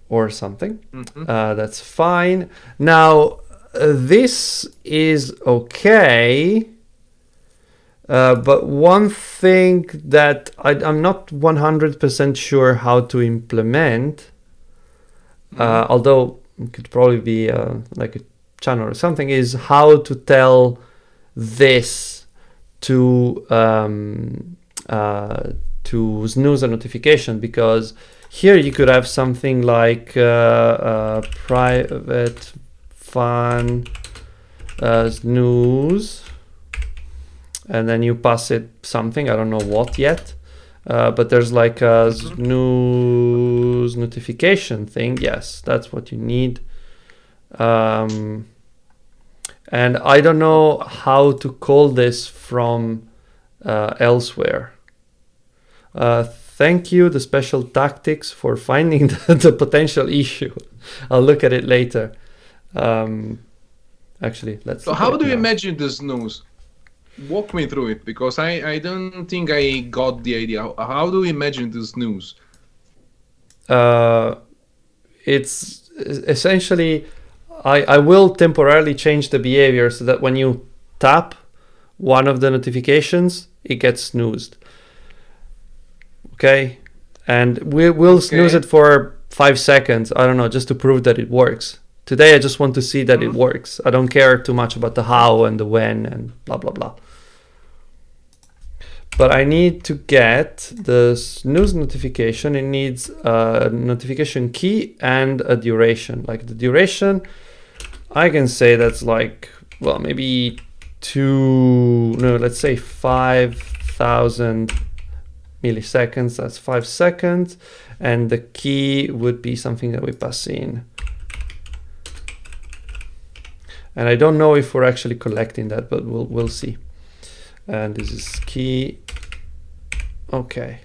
Or something. That's fine. Now, this is okay. But one thing that I'm not 100% sure how to implement, although it could probably be like a channel or something, is how to tell this to snooze a notification, because here you could have something like private fun snooze, and then you pass it something, I don't know what yet, but there's like a snooze notification thing. Yes, that's what you need. And I don't know how to call this from elsewhere. thank you, the special tactics for finding the potential issue. I'll look at it later. Actually, let's. So how do you imagine the snooze? Walk me through it, because I don't think I got the idea. How do you imagine the snooze? It's essentially, I will temporarily change the behavior so that when you tap one of the notifications, it gets snoozed. Okay, and we will snooze it for 5 seconds. I don't know, just to prove that it works. Today I just want to see that it works. I don't care too much about the how and the when and blah blah blah. But I need to get the snooze notification. It needs a notification key and a duration. Like the duration, I can say that's like, well, maybe let's say 5,000 milliseconds. That's 5 seconds. And the key would be something that we pass in. And I don't know if we're actually collecting that, but we'll see. And this is key. Okay.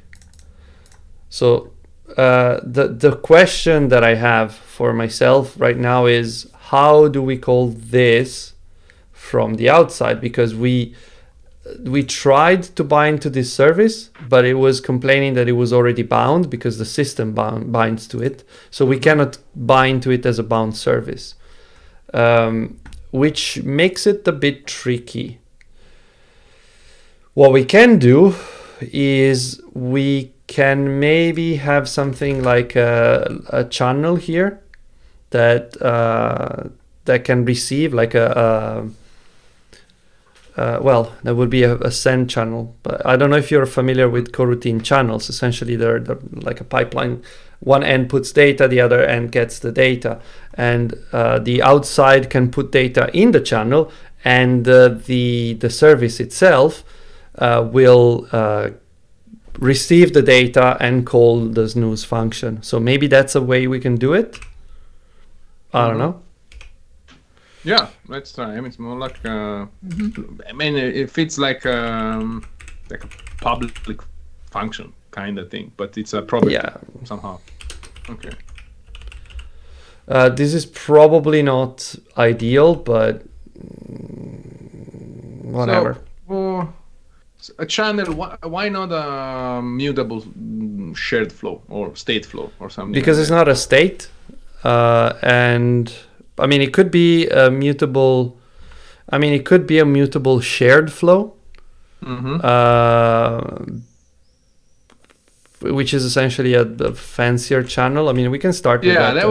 So the question that I have for myself right now is, how do we call this from the outside? Because we tried to bind to this service, but it was complaining that it was already bound because the system binds to it. So we cannot bind to it as a bound service, which makes it a bit tricky. What we can do is we can maybe have something like a channel here that that can receive like well, that would be a send channel. But I don't know if you're familiar with coroutine channels. Essentially, they're like a pipeline. One end puts data, the other end gets the data, and the outside can put data in the channel, and the service itself will receive the data and call the snooze function. So maybe that's a way we can do it. I don't know. Yeah, let's try. I mean, it's more like I mean, if it's like a public function kind of thing, but it's a property somehow. Okay. This is probably not ideal, but whatever. So, a channel, why not a mutable shared flow or state flow or something? Because like it's not a state, and I mean it could be a mutable. I mean it could be a mutable shared flow, which is essentially a fancier channel. I mean we can start with that. Yeah,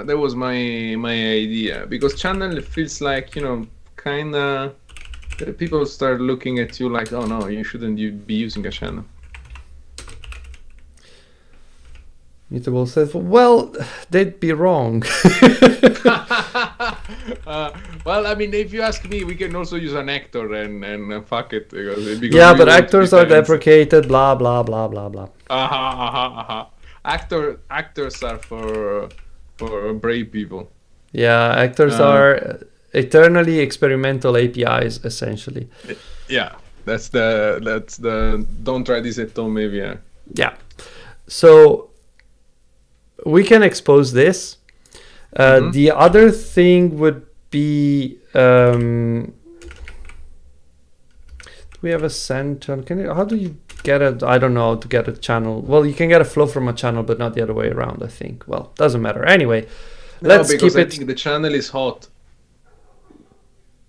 that was my idea, because channel feels like, you know, kind of. People start looking at you like, oh no, you shouldn't be using a channel. Mutable says, well, they'd be wrong. Well, I mean, if you ask me, we can also use an actor and fuck it. Because yeah, but actors are deprecated, blah, blah, blah, blah, blah. Actors are for brave people. Yeah, actors are eternally experimental APIs, essentially. Yeah, that's the don't try this at home maybe. Yeah. So we can expose this. The other thing would be, do we have a send channel? How do you get it? I don't know, to get a channel. Well, you can get a flow from a channel, but not the other way around, I think. Well, doesn't matter. Anyway, let's keep it. I think the channel is hot.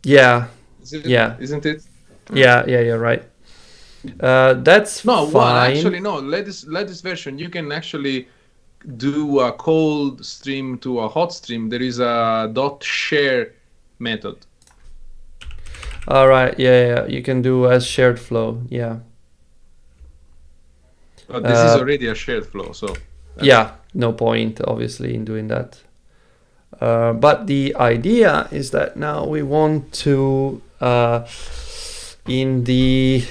Yeah. Isn't it? Yeah, you're right. That's fine. Well, actually, no. Latest version, you can actually do a cold stream to a hot stream. There is a .share method. All right. Yeah. You can do as shared flow. Yeah. But this is already a shared flow, so. Yeah. No point, obviously, in doing that. But the idea is that now we want to, in the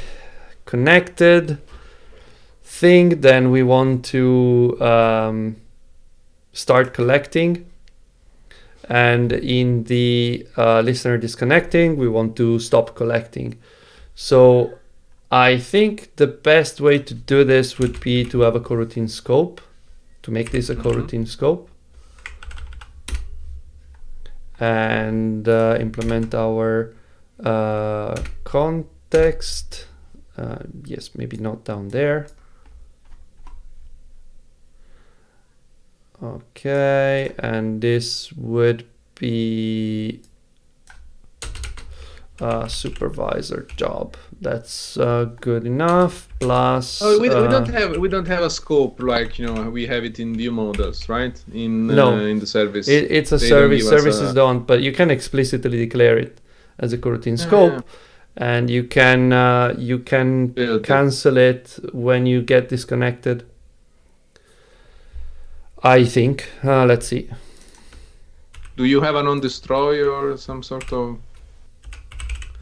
connected thing, then we want to start collecting, and in the listener disconnecting, we want to stop collecting. So I think the best way to do this would be to have a coroutine scope, to make this a coroutine scope, and implement our context. Yes, maybe not down there. Okay, and this would be a supervisor job. That's good enough. Plus, we don't have a scope like we have it in view models, right? In the service. It's a service. Services don't, but you can explicitly declare it as a coroutine scope, and you can cancel it when you get disconnected. I think. Let's see. Do you have an on-destroy or some sort of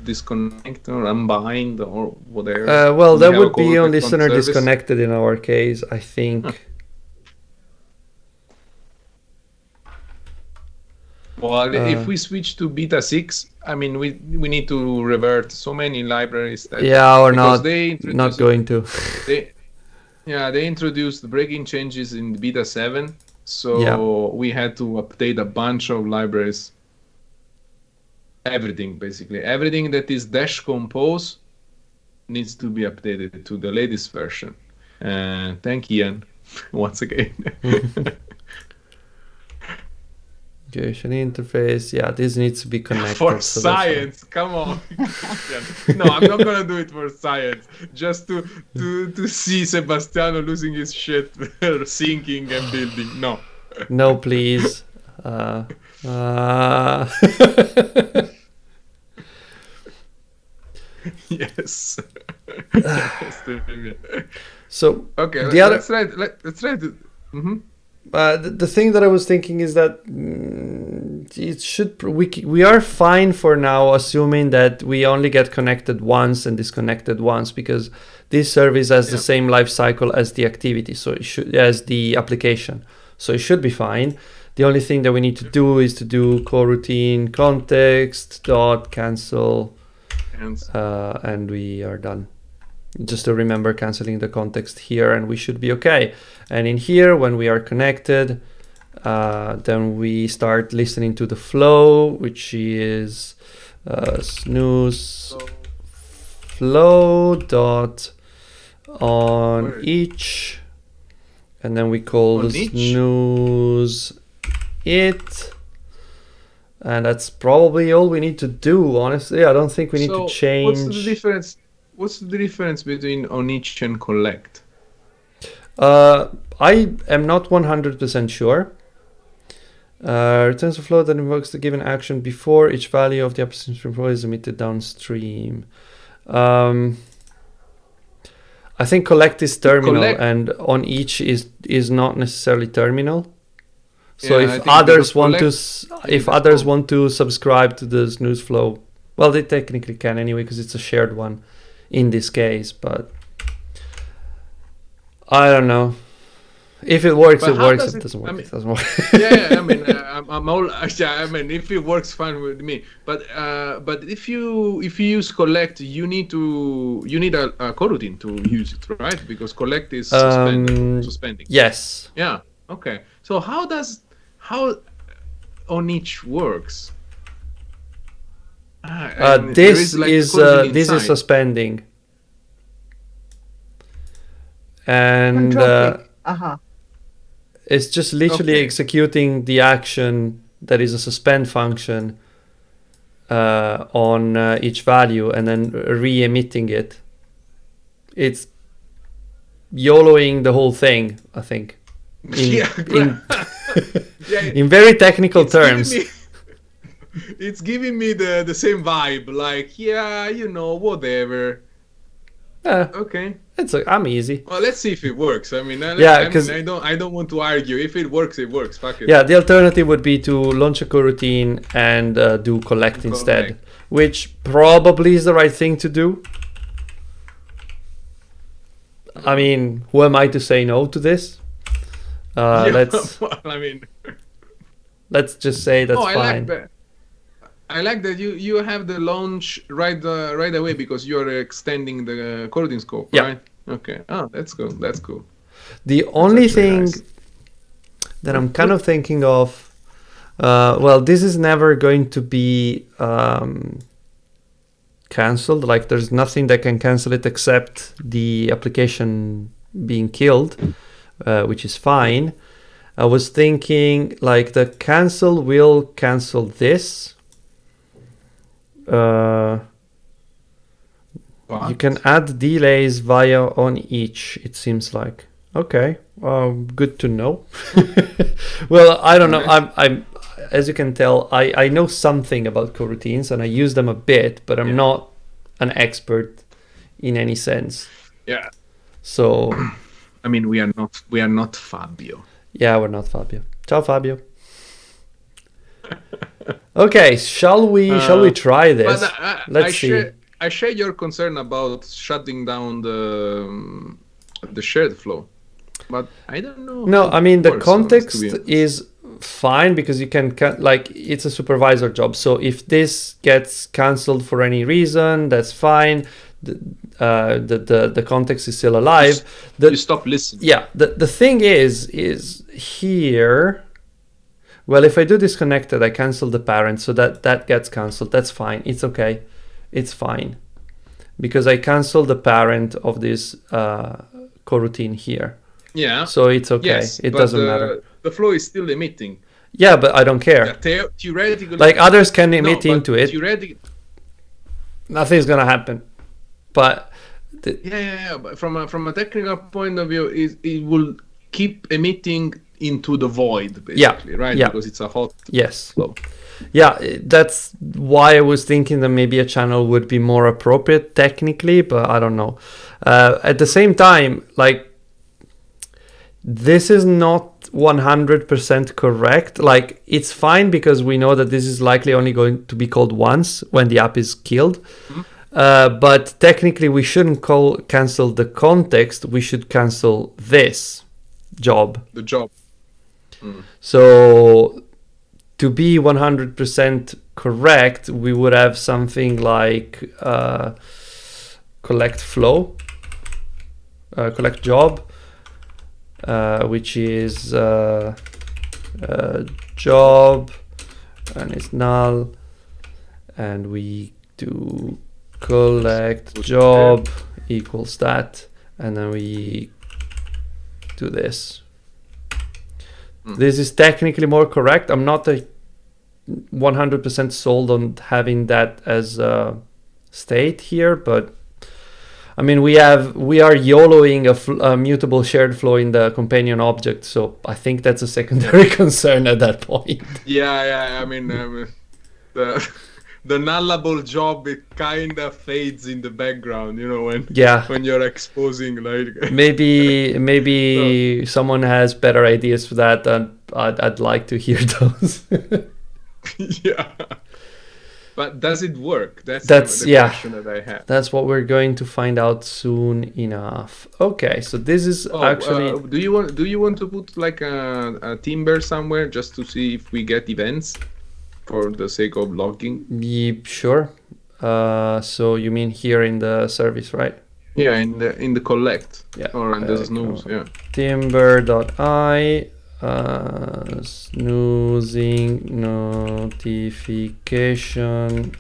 disconnect or unbind or whatever? Well, that would be on listener disconnected in our case, I think. Well, if we switch to beta 6, I mean, we need to revert so many libraries that not going to. They introduced the breaking changes in beta 7, so we had to update a bunch of libraries. Everything, basically. Everything that is -compose needs to be updated to the latest version. Thank Ian, once again. Creation interface. Yeah, this needs to be connected. For science, come on. No, I'm not gonna do it for science. Just to see Sebastiano losing his shit, sinking and building. No. No, please. Yes. So okay, let's try to. The thing that I was thinking is that it should we are fine for now, assuming that we only get connected once and disconnected once, because this service has the same life cycle as the activity, so it should as the application, so it should be fine. The only thing that we need to do is to do coroutine context dot cancel, and we are done. Just to remember canceling the context here, and we should be okay. And in here, when we are connected, then we start listening to the flow, which is snooze flow dot on each, and then we call the snooze it, and that's probably all we need to do. Honestly, I don't think we need to change. What's the difference between on each and collect? I am not 100% sure. Returns a flow that invokes the given action before each value of the upstream flow is emitted downstream. I think collect is terminal, and on each is not necessarily terminal. So if others want to subscribe to the snooze flow, well, they technically can anyway, because it's a shared one in this case, but I don't know. If it works, it works. If it doesn't work, it doesn't work. I mean, I'm all. I mean, if it works, fine with me. But if you use collect, you need a coroutine to use it, right? Because collect is suspending. Yes. Yeah. Okay. So how on each works? This is suspending, and it's just literally executing the action that is a suspend function on each value, and then re-emitting it. It's YOLOing the whole thing, I think. In very technical terms. It's giving me the same vibe, like whatever. Okay. I'm easy. Well, let's see if it works. I mean, I don't want to argue. If it works, it works. Fuck it. Yeah, the alternative would be to launch a coroutine and do collect instead, which probably is the right thing to do. I mean, who am I to say no to this? Let's just say that's fine. I like that you have the launch right away because you are extending the coroutine scope, Yeah. right? Okay. Oh, that's cool. That's cool. The only actually thing nice. that I'm kind of thinking of, well, this is never going to be cancelled. Like, there's nothing that can cancel it except the application being killed, which is fine. I was thinking, like, the cancel will cancel this. You can add delays via on each, it seems like. Okay, good to know. Well, I don't know. I'm as you can tell, I know something about coroutines and I use them a bit, but I'm not an expert in any sense. Yeah. So I mean, we are not Fabio. Yeah, we're not Fabio. Ciao, Fabio. Okay, shall we try this? But Let's see. I share your concern about shutting down the shared flow, but I don't know. No, I mean, the works, context to be honest. is fine because you can, like, it's a supervisor job. So if this gets cancelled for any reason, that's fine. The context is still alive. You stop listening. Yeah, the thing is here. Well, if I do disconnected, I cancel the parent, so that gets cancelled. That's fine. It's okay. It's fine because I cancel the parent of this coroutine here. Yeah. So it's okay. Yes, it but doesn't matter. The flow is still emitting. Yeah, but I don't care. Theoretically, Like, others can emit into it. Nothing's gonna happen. But But from a technical point of view, it will keep emitting into the void, basically, right? Yeah. Because it's a hot yes. flow. Yeah, that's why I was thinking that maybe a channel would be more appropriate technically, but I don't know. At the same time, like, this is not 100% correct. Like, it's fine because we know that this is likely only going to be called once when the app is killed. Mm-hmm. But technically, we shouldn't cancel the context. We should cancel this job. The job. So to be 100% correct, we would have something like collect flow, collect job, which is job, and it's null, and we do collect job equals that, and then we do this. This is technically more correct. I'm not 100% sold on having that as a state here, but I mean, we are YOLOing a mutable shared flow in the companion object, so I think that's a secondary concern at that point. Yeah. I mean, the nullable job, it kind of fades in the background, you know, when you're exposing, like, maybe someone has better ideas for that, and I'd like to hear those. Yeah, but does it work? That's the question that I have. That's what we're going to find out soon enough. Okay, so this is actually. Do you want to put like a timber somewhere just to see if we get events? For the sake of logging? Yeah, sure. So you mean here in the service, right? Yeah, in the collect. Yeah. Or in the snooze. Yeah. Timber.i snoozing notification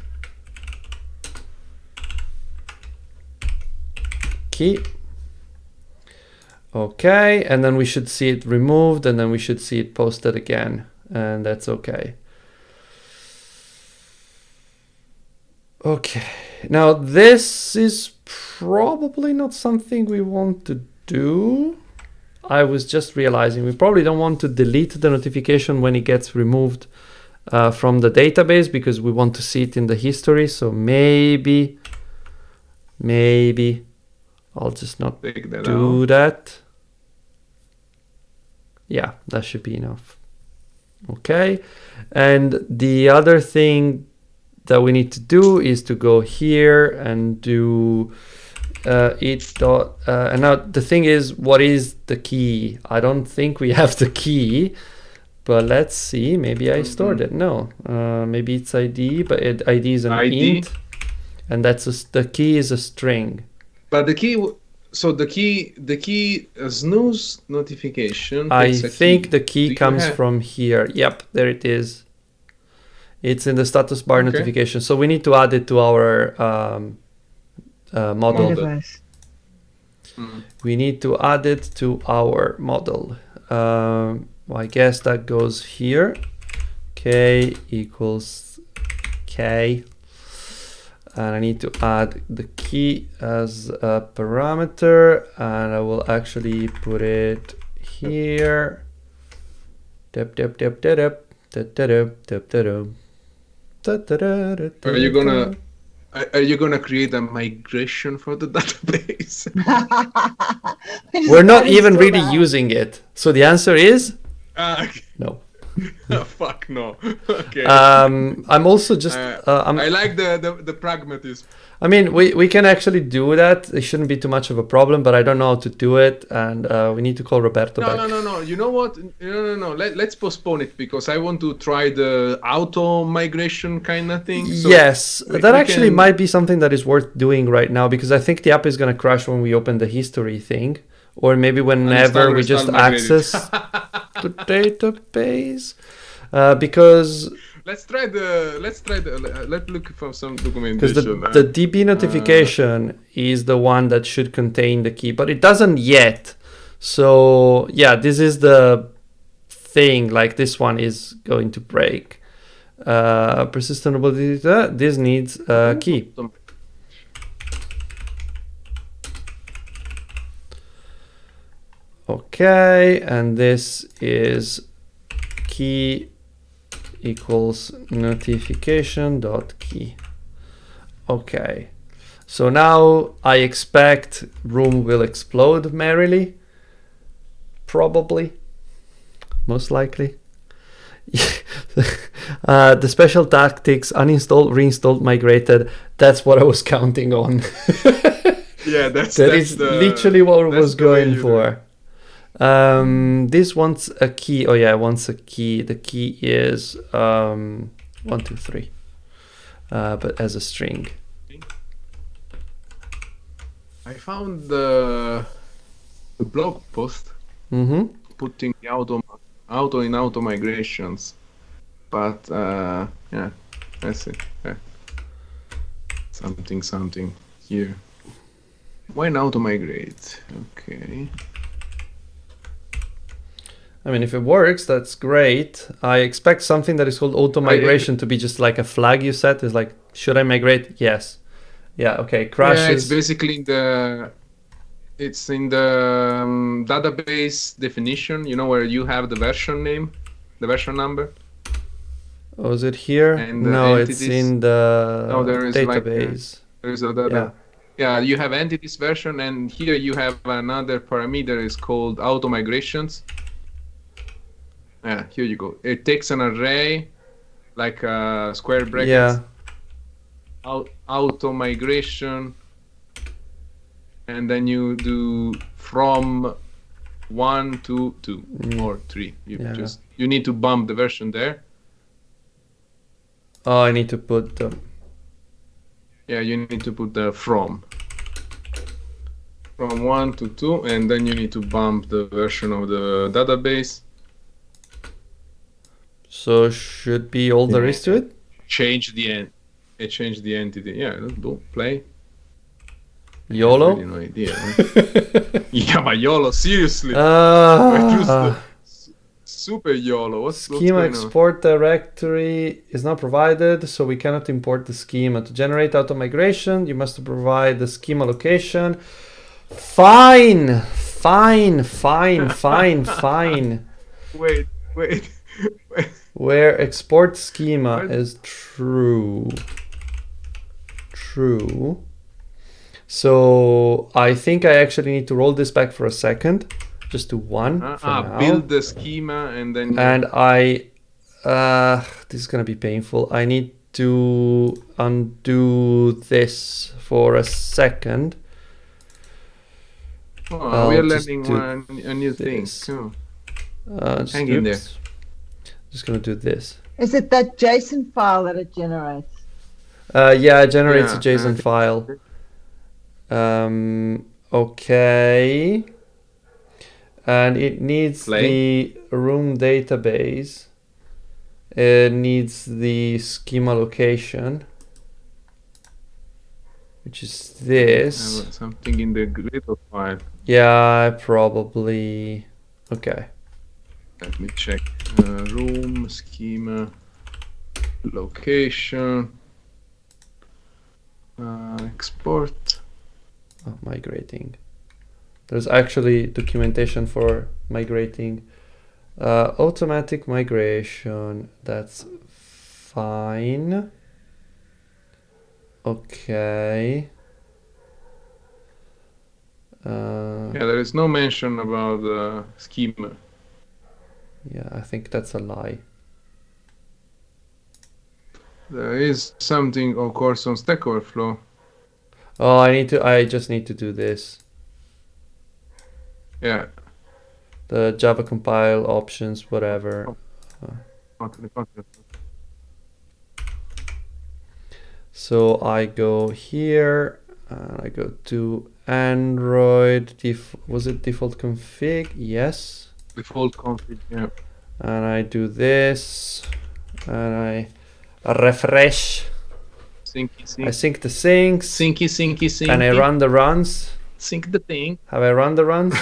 key. Okay, and then we should see it removed, and then we should see it posted again, and that's okay. Okay, now this is probably not something we want to do. I was just realizing we probably don't want to delete the notification when it gets removed from the database because we want to see it in the history. So maybe I'll just not do that. Yeah, that should be enough. Okay, and the other thing that we need to do is to go here and do and now the thing is, what is the key? I don't think we have the key. But let's see, maybe I stored it. No, maybe it's ID, but ID is an ID. int, and that's the key is a string. But the key, so the key snooze notification. I takes a think key. the key Do you comes have- from here. Yep, there it is. It's in the status bar Okay. notification. So we need to add it to our model. Universe. We need to add it to our model. Well, I guess that goes here. K equals K. And I need to add the key as a parameter, and I will actually put it here. Are you gonna create a migration for the database? We're not even really using it. So the answer is Okay. no. Fuck no. Okay. I'm also just I like the pragmatism. I mean, we can actually do that. It shouldn't be too much of a problem, but I don't know how to do it, and we need to call Roberto back. No. You know what? No. Let's postpone it because I want to try the auto migration kind of thing. So yes, we that actually can- might be something that is worth doing right now, because I think the app is going to crash when we open the history thing, or maybe whenever we just access the database, because Let's look for some because documentation. the DB notification is the one that should contain the key, but it doesn't yet. So yeah, this is the thing. Like this one is going to break. Persistent data. This needs a key. Okay, and this is key equals notification dot key. Okay, so now I expect room will explode merrily, probably, most likely. The special tactics uninstalled, reinstalled, migrated. That's what I was counting on. Yeah, that's literally what I was the way going you for. This wants a key. Oh yeah, it wants a key. The key is 1, 2, 3, but as a string. I found the blog post putting the auto migrations, but yeah, that's it. Yeah. Something here. When auto migrate? Okay. I mean, if it works, that's great. I expect something that is called auto migration to be just like a flag you set. Is like, should I migrate? Yes. Yeah. Okay. Crashes. Yeah, it's basically in the database definition. You know where you have the version name, the version number. Oh, is it here? And the no, it's entities. in the No, there is database. There is a yeah, you have entities version, and here you have another parameter is called auto migrations. Yeah, here you go. It takes an array, like square brackets. Yeah. Auto migration, and then you do from 1 to 2 or 3. You need to bump the version there. Oh, I need to put the. Yeah, you need to put the from 1 to 2, and then you need to bump the version of the database. So should be all there is to it. Change the end. It changed the entity. Yeah, do play. YOLO. I have really no idea. Right? Yeah, but YOLO, seriously. Super YOLO. What's Schema going export directory is not provided, so we cannot import the schema. To generate auto migration, you must provide the schema location. Fine. Wait. Where export schema is true. So I think I actually need to roll this back for a second. Just do 1 for now. Build the schema and then. And this is gonna be painful. I need to undo this for a second. Oh, we are learning a new thing. Oh. Hang in there. Just gonna do this. Is it that JSON file that it generates? Yeah, it generates Yeah, a JSON file. Okay. And it needs the room database. It needs the schema location, which is this. Something in the Gradle file. Yeah, probably. Okay. Let me check. Room, schema, location, export. Oh, migrating. There's actually documentation for migrating. Automatic migration. That's fine. Okay. Yeah, there is no mention about schema. Yeah, I think that's a lie. There is something, of course, on Stack Overflow. Oh, I just need to do this. Yeah. The Java compile options, whatever. So I go here and I go to Android. Was it default config? Yes. Default config, yeah. And I do this and I refresh. Sync. I sync the syncs. Sync. And I run the runs. Sync the thing. Have I run the runs?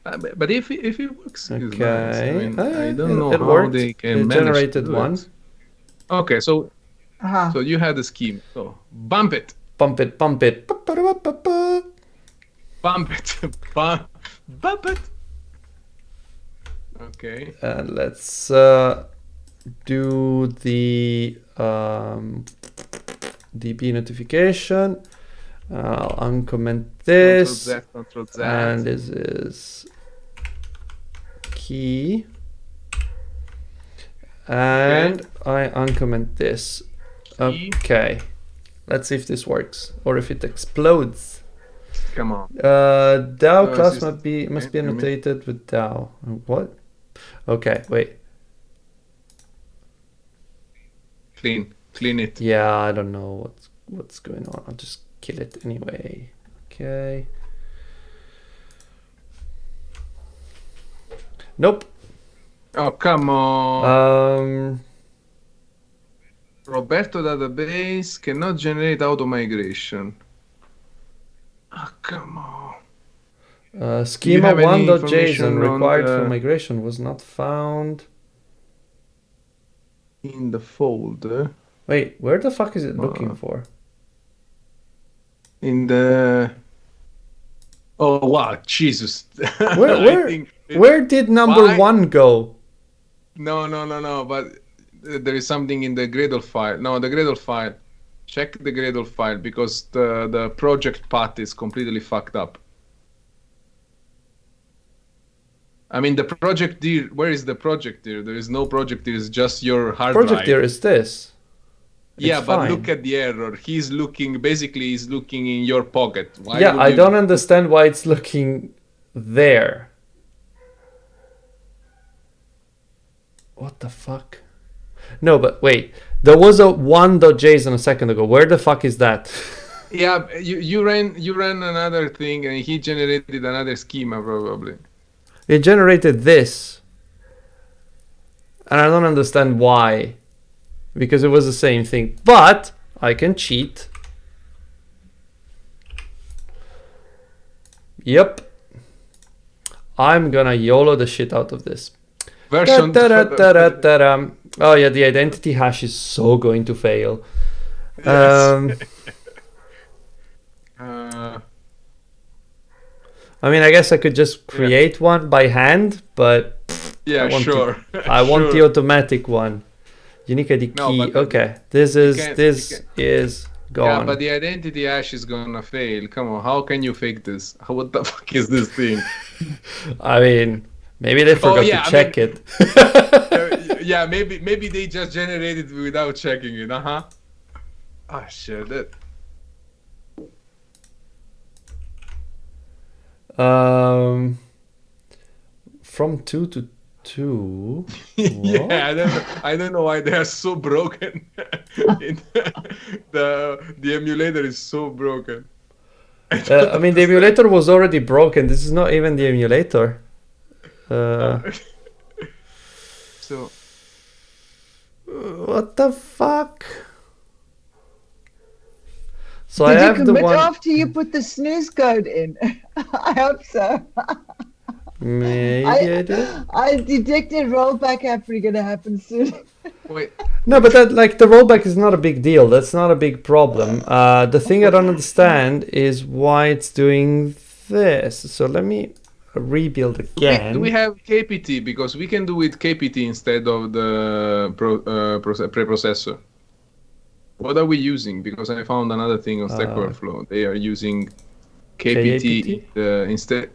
But if it works, okay. it's nice. I mean, I don't know how worked. they can it manage generated to do one. it. Okay, so Uh-huh. so you had a scheme. So bump it. Bump it. Bump it. Bump it. Okay. And let's do the DB notification. I'll uncomment this. Control Z. And this is key. And I uncomment this. Okay. Let's see if this works or if it explodes. Come on. DAO class must be annotated with DAO. What? Okay, wait. Clean it. Yeah, I don't know what's going on. I'll just kill it anyway. Okay. Nope. Oh, come on. Roberto database cannot generate auto migration. Oh, come on. Schema have any 1.json information required on for the- migration was not found. In the folder. Wait, where the fuck is it looking for? In the. Oh wow, Jesus! Where did number 1 go? No. But there is something in the Gradle file. No, the Gradle file. Check the Gradle file because the project path is completely fucked up. I mean, the project dir. Where is the project dir? There is no project dir. It's just your hard drive. Project here is this. Yeah, It's but fine. look at the error. He's looking in your pocket. Why Yeah, would I you- don't understand why it's looking there. What the fuck? No, but wait. There was a 1.json a second ago. Where the fuck is that? Yeah, you ran another thing and he generated another schema probably. It generated this. And I don't understand why. Because it was the same thing. But I can cheat. Yep. I'm gonna YOLO the shit out of this. Version. Oh yeah, the identity hash is so going to fail. Yes. I mean, I guess I could just create one by hand, but Yeah, sure. I want the Sure. automatic one. Unique ID No, key. but Okay, this is can't- is gone. Yeah, but the identity hash is gonna fail. Come on, how can you fake this? What the fuck is this thing? I mean, maybe they forgot yeah, to I check mean- it. Yeah, maybe they just generated it without checking it. Ah, shit. From 2 to 2. Yeah, I don't know why they are so broken. The emulator is so broken. I mean, the emulator was already broken. This is not even the emulator. So what the fuck? So Did I you have the commit one. after you put the snooze code in? I hope so. Maybe I did. I detected rollback happening going to happen soon. wait, No, but that, like, the rollback is not a big deal. That's not a big problem. The thing I don't understand is why it's doing this. So let me rebuild again. do we have KPT? Because we can do with KPT instead of the preprocessor. What are we using? Because I found another thing on Stack Overflow. They are using KPT, instead.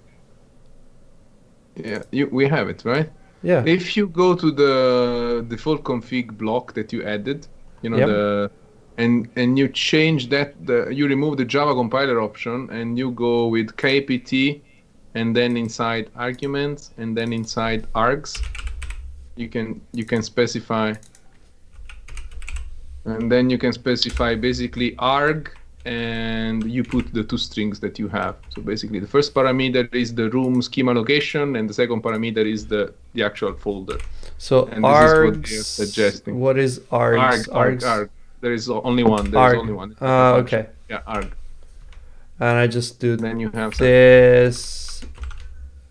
Yeah, we have it, right? Yeah. If you go to the default config block that you added, you know, and you change that, you remove the Java compiler option and you go with KPT, and then inside arguments, and then inside args, you can specify, and then you can specify basically arg, and you put the 2 strings that you have. So basically the first parameter is the room schema location, and the second parameter is the actual folder. So and args, this is what they are suggesting. What is args? Arg. There is only one. There is only one. Okay. Yeah, arg. And I just do Then you have this.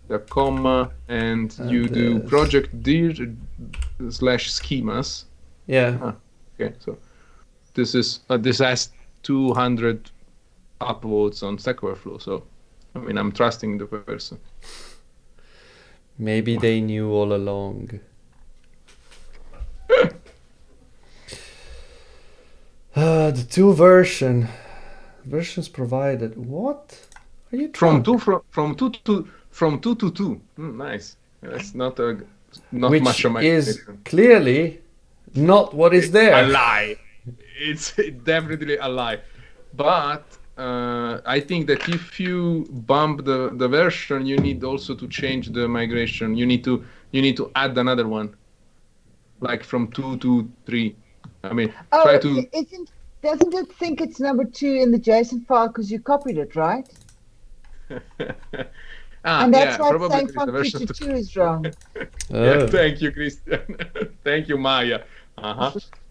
The comma, and you do project dir / schemas. Yeah. Okay, so this is this has 200 upvotes on Stack Overflow. So, I mean, I'm trusting the person. Maybe they knew all along. The 2 versions provided. What are you from drunk? from 2 to 2? Nice. That's not Which much of my is clearly not what is there. A lie. It's definitely a lie. But I think that if you bump the version, you need also to change the migration. You need to add another one, like from 2 to 3. I mean, try to. Doesn't it think it's number 2 in the JSON file because you copied it, right? And that's why it's saying from 2 to 2 is wrong. Yeah, thank you, Christian. Thank you, Maia.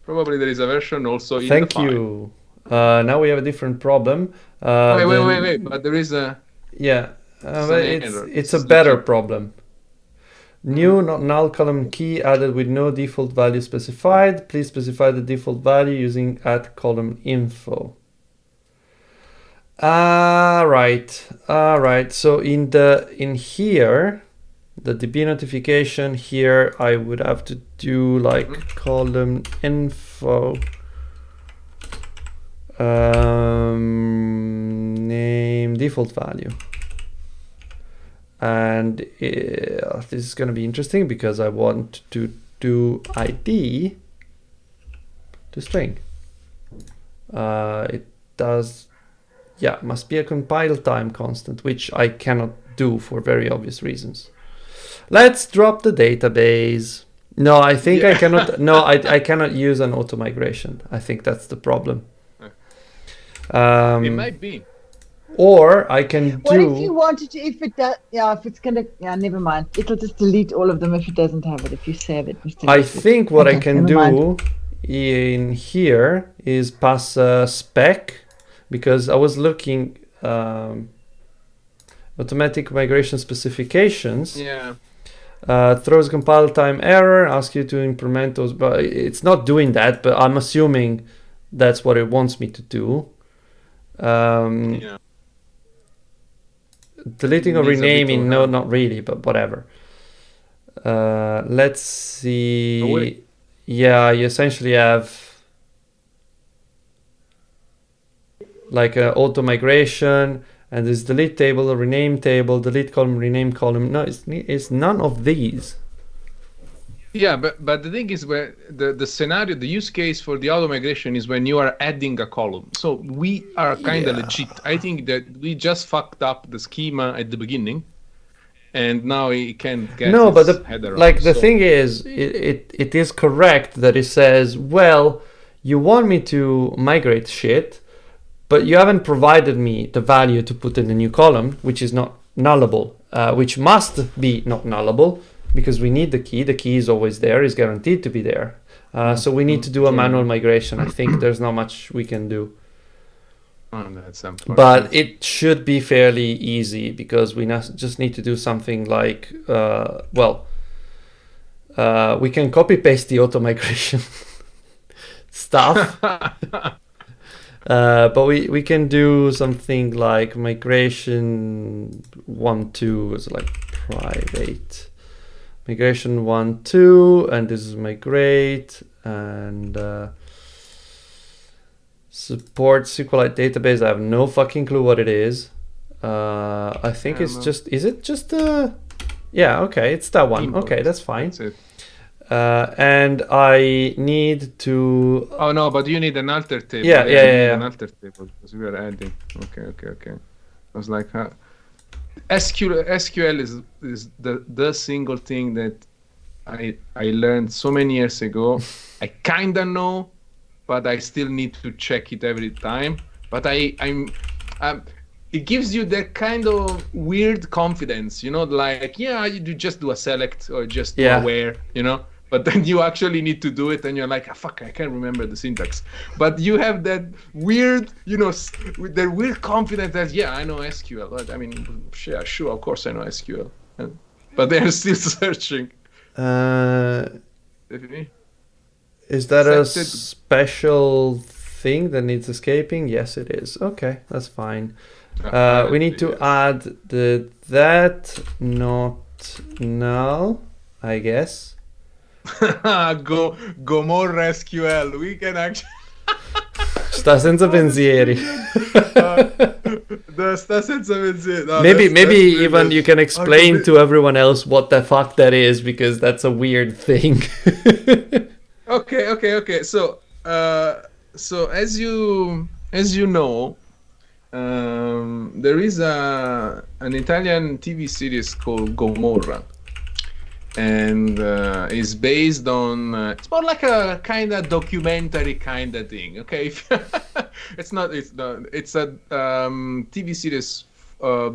Probably there is a version also in the file. Thank you. Now we have a different problem. Wait. But there is a... Yeah, but it's a better problem. New not null column key added with no default value specified. Please specify the default value using @column info. Right. So in here, the DB notification here, I would have to do like column info name default value. And this is going to be interesting because I want to do ID to string. It does, yeah, must be a compile time constant, which I cannot do for very obvious reasons. Let's drop the database. No, I think I cannot. No, I cannot use an auto migration. I think that's the problem. It might be. Or I can what do. If you wanted to? If it does, if it's gonna, never mind. It'll just delete all of them if it doesn't have it. If you save it, I think what I can do in here is pass a spec, because I was looking automatic migration specifications. Yeah. Throws compile time error, ask you to implement those, but it's not doing that. But I'm assuming that's what it wants me to do. Deleting or renaming, no, not really, but whatever. Let's see. Yeah, you essentially have like an auto migration, and there's delete table, rename table, delete column, rename column. No, it's none of these. Yeah, but the thing is, where the scenario, the use case for the auto migration is when you are adding a column. So we are kind of legit. I think that we just fucked up the schema at the beginning, and now he can't get No, but his head around. the thing is, it is correct that it says, well, you want me to migrate shit, but you haven't provided me the value to put in a new column, which is not nullable, which must be not nullable, because we need the key. The key is always there, is guaranteed to be there. So we need to do a manual migration. I think there's not much we can do. Oh, that's unfortunate. But it should be fairly easy, because we just need to do something like, we can copy paste the auto migration stuff. But we can do something like migration 1.2 is like private. Migration 1.2, and this is migrate, and support SQLite database. I have no fucking clue what it is. I think it's just, is it just yeah, okay, it's that one. Input. Okay, that's fine. That's it. And I need to... Oh no, but you need an alter table. Yeah. An alter table because we are adding. Okay. I was like, SQL is the single thing that I learned so many years ago. I kinda know, but I still need to check it every time. But I'm it gives you that kind of weird confidence, you know, like, yeah, you just do a select or just do a where, you know. But then you actually need to do it, and you're like, fuck, I can't remember the syntax. But you have that weird, you know, that weird confidence that, yeah, I know SQL. But, I mean, yeah, sure, of course I know SQL. But they're still searching. Is that a special thing that needs escaping? Yes, it is. Okay, that's fine. We need to add that not null, I guess. Gomorra SQL. We can actually. Sta senza pensieri. Sta senza pensieri. No, maybe even you can explain to everyone else what the fuck that is, because that's a weird thing. Okay. So as you know, there is an Italian TV series called Gomorra. And is based on it's more like a kind of documentary kind of thing. Okay, it's a TV series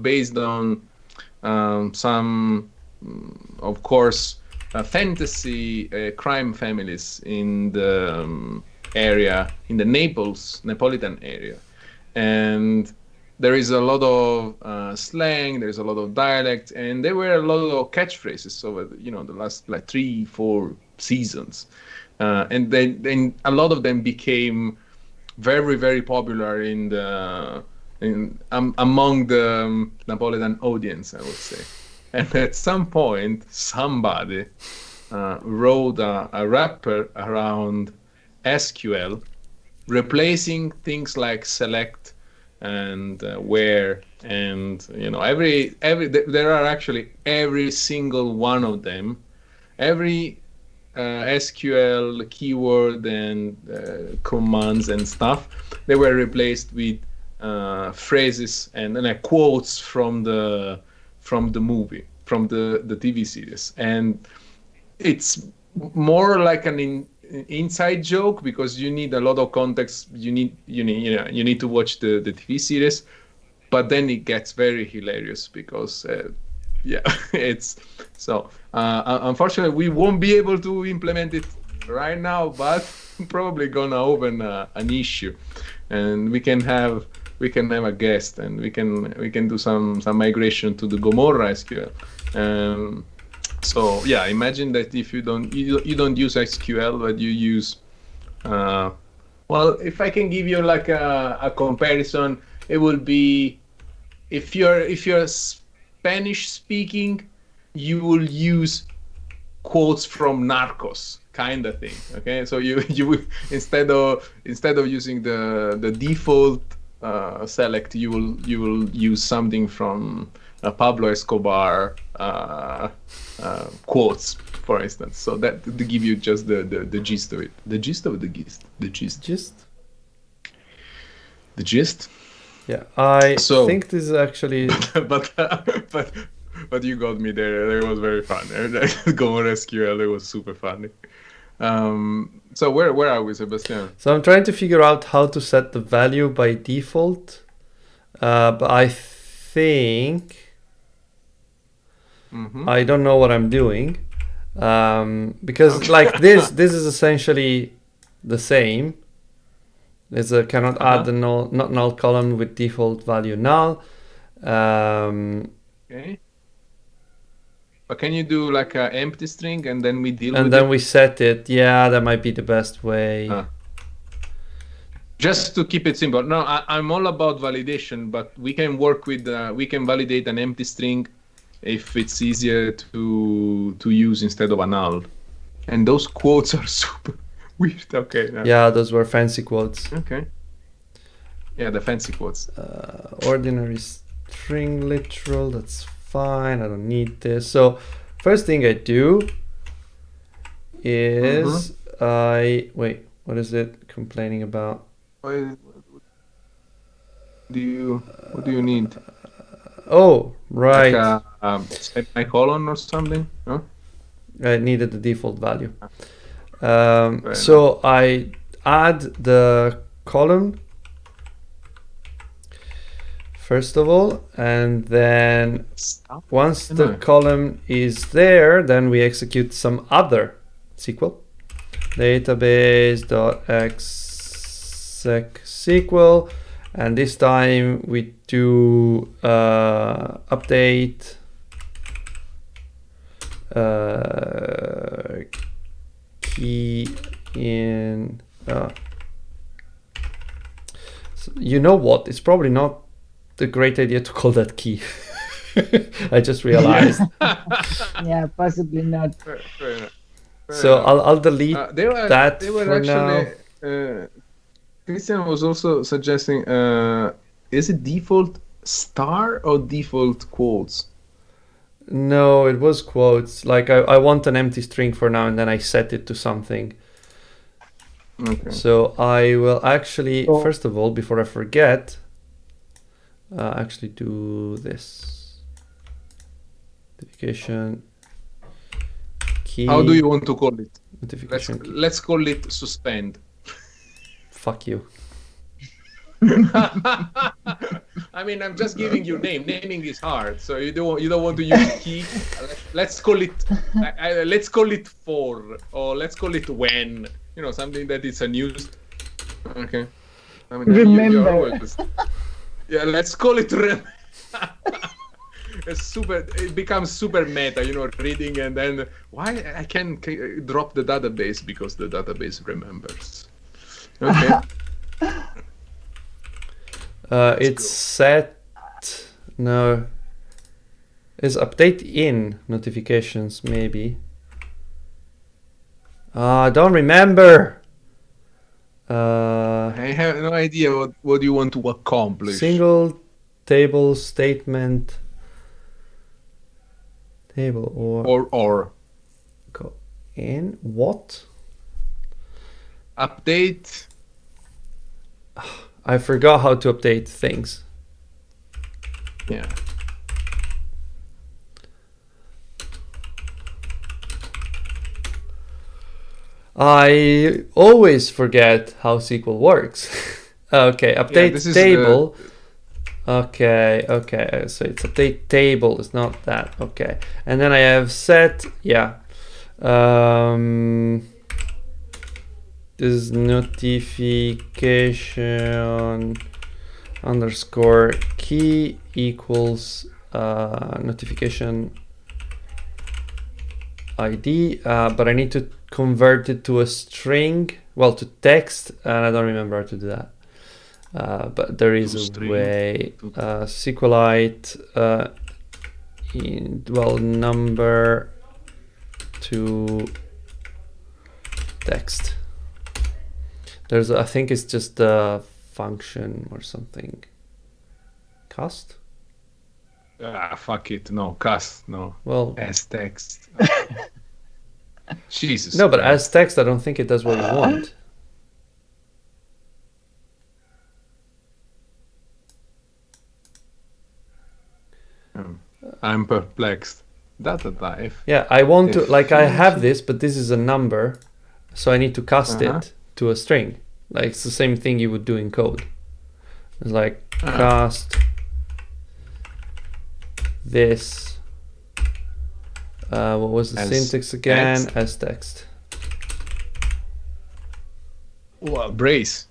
based on some, of course, fantasy crime families in the area, in the Neapolitan area, and there is a lot of slang, there's a lot of dialect, and there were a lot of catchphrases over the last like 3-4 seasons, and then a lot of them became very, very popular among the Neapolitan audience, I would say. And at some point, somebody wrote a wrapper around SQL, replacing things like select and where, and there are actually every single one of them, every SQL keyword and commands and stuff, they were replaced with phrases and quotes from the movie, from the TV series. And it's more like an inside joke, because you need a lot of context. You need to watch the TV series, but then it gets very hilarious because it's so unfortunately we won't be able to implement it right now, but probably gonna open an issue, and we can have a guest, and we can do some migration to the Gomorra SQL. So yeah, imagine that if you don't use SQL, but you use if I can give you like a comparison, it would be if you're Spanish speaking, you will use quotes from Narcos kind of thing. Okay, so you instead of using the default select, you will use something from Pablo Escobar quotes, for instance. So that to give you just the gist of it. The gist of the gist. The gist. The gist. Yeah, I think this is actually. but But you got me there. It was very fun. Go on SQL. It was super funny. So where are we, Sebastian? So I'm trying to figure out how to set the value by default, but I think I don't know what I'm doing, because like this is essentially the same. There's a cannot add the null, not null column with default value null. Okay. But can you do like an empty string and then we deal with it? And then we set it. Yeah, that might be the best way. Just to keep it simple. No, I'm all about validation, but we can work with, we can validate an empty string if it's easier to use instead of a null. And those quotes are super weird. Okay. Yeah, those were fancy quotes. Okay. Yeah, the fancy quotes. Ordinary string literal, that's fine. I don't need this. So first thing I do is wait, what is it complaining about? What do you need? Oh, right. Like a semicolon or something? No? I needed the default value. So I add the column first of all, and then once the column is there, then we execute some other SQL. Database.exec_SQL, and this time we do update key in. So you know what? It's probably not a great idea to call that key. I just realized. Yeah, possibly not. Fair enough. So I'll delete that for now. Christian was also suggesting, is it default star or default quotes? No, it was quotes. Like I want an empty string for now, and then I set it to something. Okay. So I will actually, first of all, before I forget, actually do this. Notification key. How do you want to call it? Notification key. Let's call it suspend. Fuck you. I mean, I'm just giving you name. Naming is hard, so you don't want to use key. Let's call it. Let's call it for, or let's call it when. You know, something that is unused. Okay. I mean, Remember. Yeah, let's call it. It becomes super meta, you know, reading and then why I can drop the database because the database remembers. Okay. It's set. No. Is update in notifications maybe? I don't remember. I have no idea what you want to accomplish. Single table statement. Table or go in what? Update. I forgot how to update things. Yeah. I always forget how SQL works. Okay, update table. Okay, so it's update table, it's not that. Okay, and then I have set, this notification underscore key equals notification ID, but I need to convert it to a string, well, to text, and I don't remember how to do that. But there is a way. SQLite number to text. There's I think it's just a function or something. Cast? Fuck it. No, cast. No. Well, as text. Jesus. No, but as text, I don't think it does what you want. I'm perplexed. Data type. Yeah, I want to, like, I have Definition. this, but this is a number, so I need to cast Uh-huh. it to a string. Like, it's the same thing you would do in code. It's like Ah. cast this. What was the As syntax again? text. As text. Well, brace.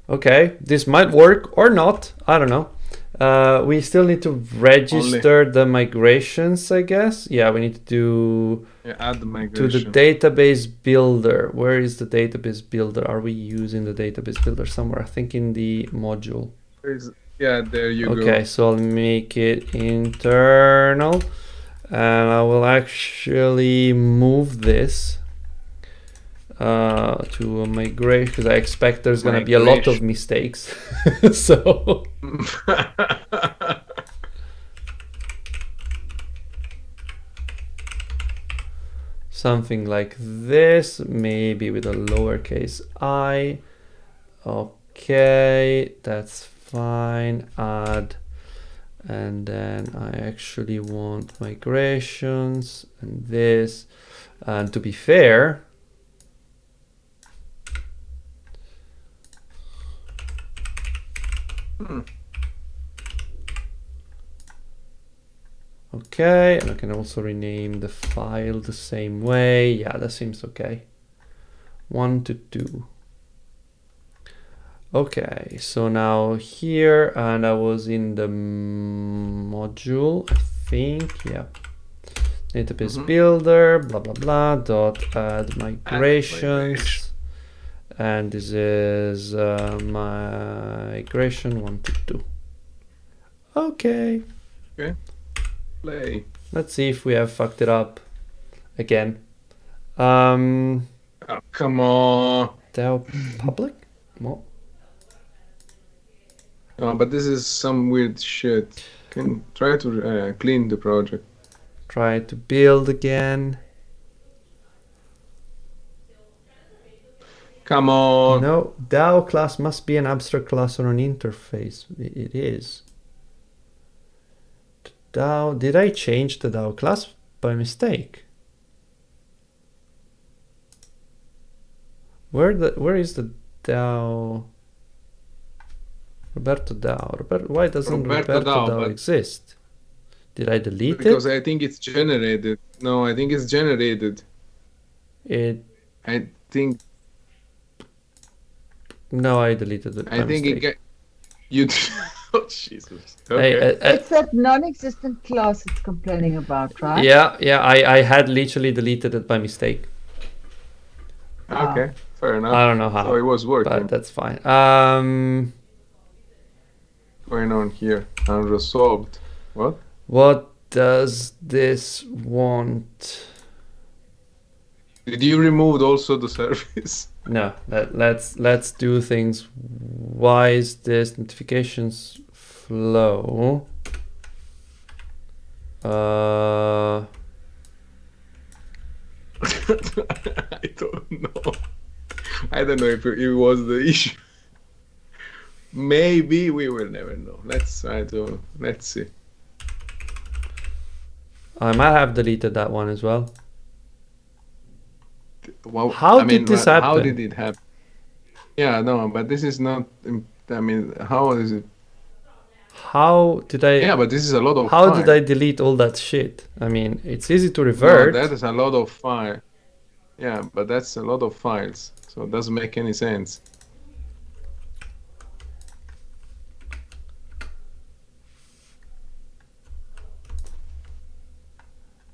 Okay, this might work or not. I don't know. We still need to register the migrations, I guess. Yeah, we need to do Yeah, add the to migration. the database builder. Where is the database builder? Are we using the database builder somewhere? I think in the module. Yeah, there you go. Okay, so I'll make it internal, and I will actually move this to a migration, because I expect there's gonna be a lot of mistakes. So something like this, maybe with a lowercase I. Okay, that's fine. Add, and then I actually want migrations and this. And to be fair, okay, and I can also rename the file the same way. Yeah, that seems okay. 1 to 2. Okay, so now here, and I was in the module, I think, yeah. Database builder, blah, blah, blah, dot add migrations. And this is migration 1 to 2. Okay. Okay. Play. Let's see if we have fucked it up again. Oh, come on. Del public? What? Oh, but this is some weird shit. Can try to clean the project. Try to build again. Come on. No, DAO class must be an abstract class or an interface. It is. DAO, did I change the DAO class by mistake? Where is the DAO? Roberto DAO. Why doesn't Roberto DAO exist? Did I delete it? Because I think it's generated. No, I think it's generated. I think. No, I deleted it. I think it you. Oh Jesus. Okay. It's that non-existent class it's complaining about, right? Yeah, I had literally deleted it by mistake. Okay, fair enough. I don't know how. So it was working. But that's fine. Going on here? Unresolved. What? What does this want? Did you remove also the service? No. Let's do things. Why is this notifications flow? I don't know. I don't know if it was the issue. Maybe we will never know. Let's see. I might have deleted that one as well. Well, How did this happen? How did it happen? Yeah, no, but this is not. I mean, how is it? How did I? Yeah, but this is a lot of. How did I delete all that shit? I mean, it's easy to revert. No, that is a lot of file. Yeah, but that's a lot of files, so it doesn't make any sense.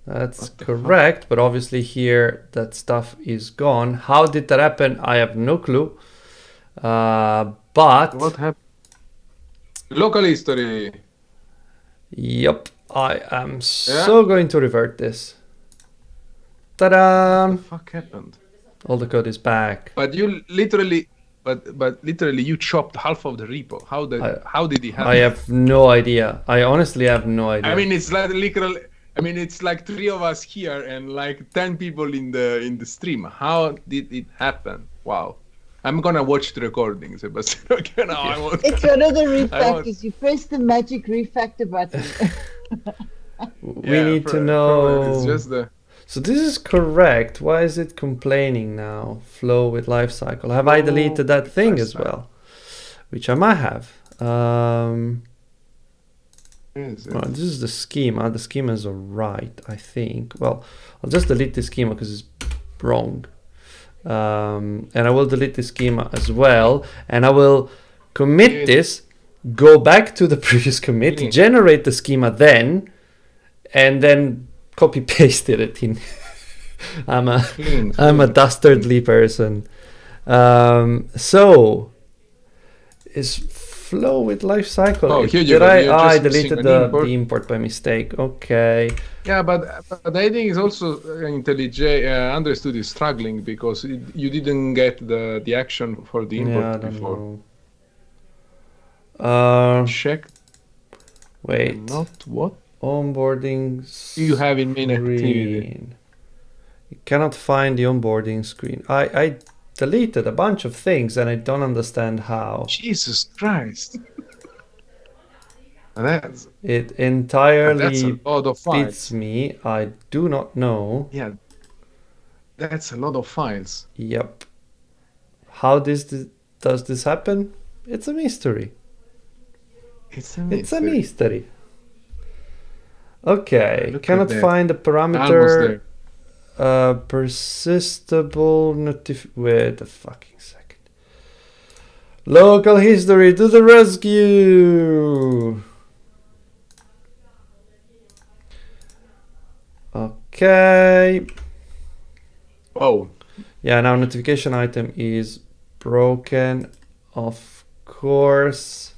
That's correct, but obviously here that stuff is gone. How did that happen? I have no clue. But what happened? Local history. Yep, I am so going to revert this. Ta-da! What the fuck happened? All the code is back. But you literally, but literally, you chopped half of the repo. How did it happen? I have no idea. I honestly have no idea. I mean, it's like literally. I mean, it's like 3 of us here and like 10 people in the stream. How did it happen? Wow. I'm gonna watch the recording, Sebastian. Okay, now I want. It's one of the I want- refactors. You press the magic refactor button. We need to probably it's know. just the So this is correct. Why is it complaining now? Flow with life cycle. Have I Flow deleted that with thing life as cycle. well? Which I might have. is it? Well, this is the schema. The schema's are right, I think. Well, I'll just delete the schema because it's wrong. And I will delete the schema as well. And I will commit this, go back to the previous commit, Clean. generate the schema then, and then copy pasted it in. I'm a Clean, I'm a clean. dastardly person. So is flow with life cycle. Oh, here you Did go. You're I just missing deleted an the import. import by mistake. Okay. Yeah, but I think it's also IntelliJ Android Studio is struggling because you didn't get the action for the import Yeah, I don't before. know. Check. Wait. Not what Onboarding you have in main activity. screen. You cannot find the onboarding screen. I deleted a bunch of things and I don't understand how. Jesus Christ. That's It that's a entirely lot of beats files. me. I do not know. Yeah, that's a lot of files. Yep. How does this happen? It's a mystery. It's a It's a mystery. mystery. Okay. Look at Cannot that. find the Almost parameter. there. Persistable wait a fucking second. Local history to the rescue. Okay. Oh, Yeah, now notification item is broken, of course.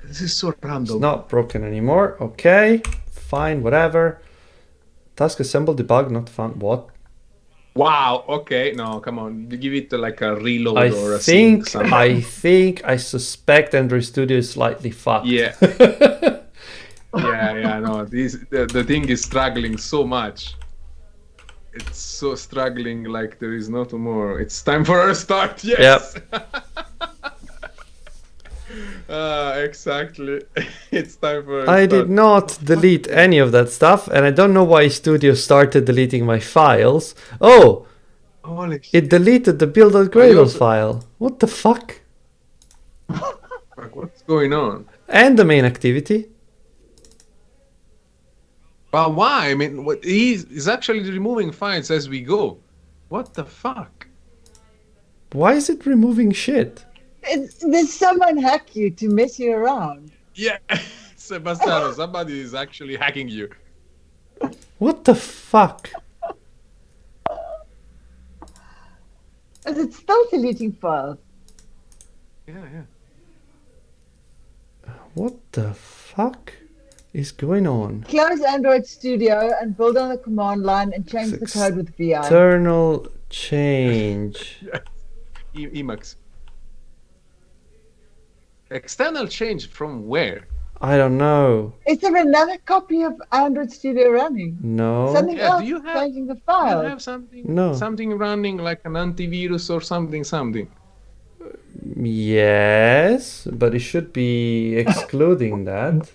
this is so It's random. not broken anymore. Okay, fine, whatever. Task assemble debug not found. What? Wow. Okay. No, come on. Give it like a reload I or a sync. think I suspect Android Studio is slightly fucked. Yeah. Yeah. No. The thing is struggling so much. It's so struggling like there is no tomorrow. It's time for a start. Yes. Exactly. It's time for a I start. did not delete any of that stuff, and I don't know why Studio started deleting my files. Oh, Holy shit. it deleted the build.gradle also- file. What the fuck? Like, what's going on? And the main activity. But why? I mean, what he's actually removing files as we go. What the fuck? Why is it removing shit? Did someone hack you to mess you around? Yeah, Sebastiano, somebody is actually hacking you. What the fuck? Is it still deleting files? Yeah. What the fuck is going on? Close Android Studio and build on the command line and change the code with VI. External change. Emacs. External change from where? I don't know. Is there another copy of Android Studio running? No. Something Yeah, else do you have- changing the Do you file. have something? No. Something running like an antivirus or something. Yes, but it should be excluding that.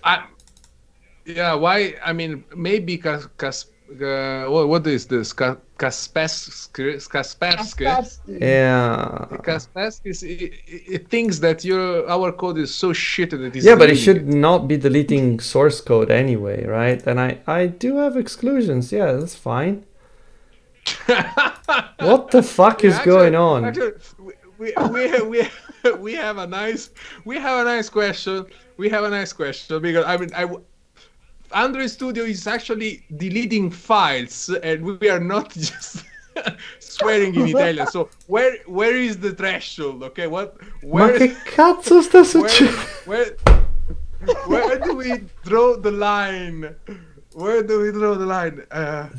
Yeah. Why? I mean, maybe what is this? Kaspersky. Yeah. Kaspersky it thinks that our code is so shit that it's Yeah, but it deleting should not be deleting source code anyway, right? And I do have exclusions. Yeah, that's fine. What the fuck is going on? Actually, we have a nice question. We have a nice question because I mean Android Studio is actually deleting files, and we are not just swearing in Italian. So where is the threshold? Okay, Ma che cazzo sta succedendo? where do we draw the line? Where do we draw the line?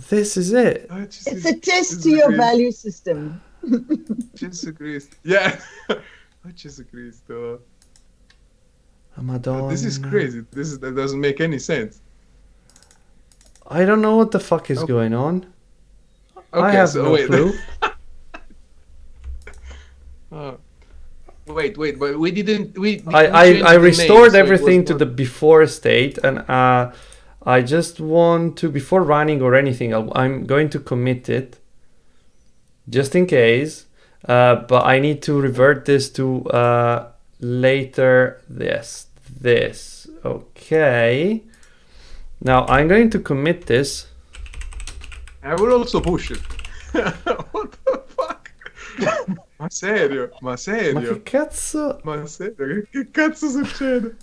This is it. It's a test to your value system. Jesus Christ. Yeah. Jesus Cristo. Madonna. This is crazy. That doesn't make any sense. I don't know what the fuck is going on. I have no clue. Wait, but we didn't. We I changed the restored name, so it everything was to not- the before state, and I just want to, before running or anything, I'm going to commit it, just in case. But I need to revert this to later. This. Okay. Now I'm going to commit this. I will also push it. What the fuck? Ma serio? Ma che cazzo? Ma serio? Che cazzo succede?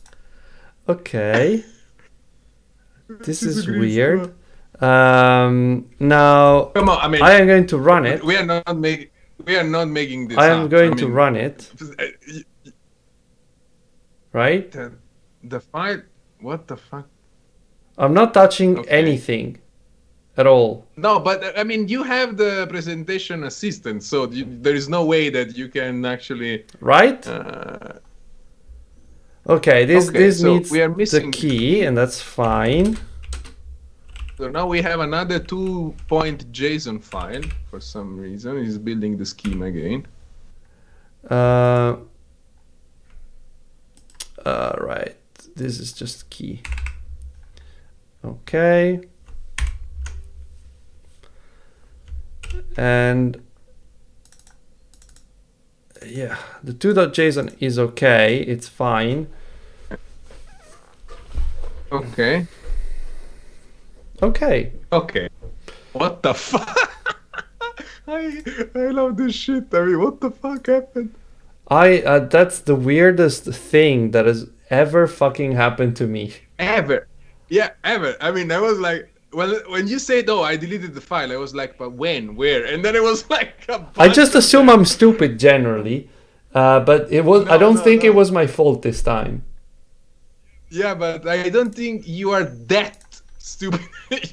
Okay. This is Gesù Cristo. weird. Now Come on, I mean, I am going to run it. We are not making this. I am up. going to run it, uh, right? The file. What the fuck? I'm not touching Okay. anything at all. No, but I mean, you have the presentation assistant, so there is no way that you can actually. Right? Okay, this so needs we are the missing key, and that's fine. So now we have another 2.json file for some reason. He's building the scheme again. Right. This is just key. Okay. And yeah, the 2.json is okay. It's fine. Okay. Okay. Okay. What the fuck? I love this shit. I mean, what the fuck happened? That's the weirdest thing that has ever fucking happened to me. Ever. Yeah, ever. I mean, I was like, well, when you said, "Oh, I deleted the file," I was like, "But when? Where?" And then it was like a I bunch just of assume them. I'm stupid generally, but it was. I don't think it was my fault this time. Yeah, but I don't think you are that stupid.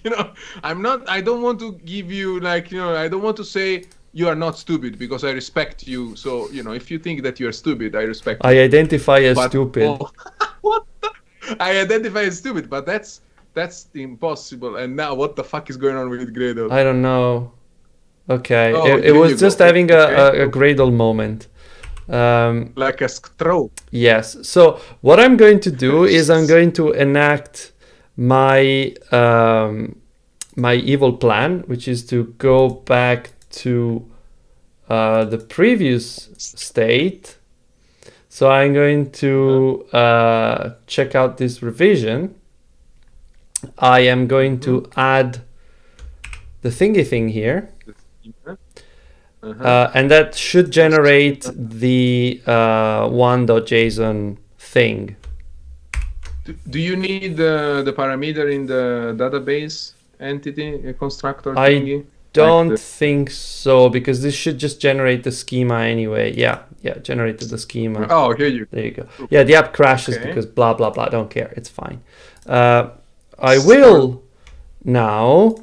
You know, I'm not. I don't want to give you like, I don't want to say you are not stupid because I respect you. So, if you think that you are stupid, I respect you. I identify as But- stupid. oh, what? I identify as stupid, but that's impossible. And now, what the fuck is going on with Gradle? I don't know. Okay, Oh, it here was you just go. having Okay. a Gradle moment. Like a stroke. Yes. So what I'm going to do is I'm going to enact my my evil plan, which is to go back to the previous state. So I'm going to check out this revision. I am going to add the thingy thing here. And that should generate the 1.json thing. Do you need the parameter in the database entity constructor I thingy? Don't think so, because this should just generate the schema anyway. Yeah, generated the schema. Oh, here you go. There you go. Yeah, the app crashes Okay. because blah, blah, blah. Don't care. It's fine. I will now,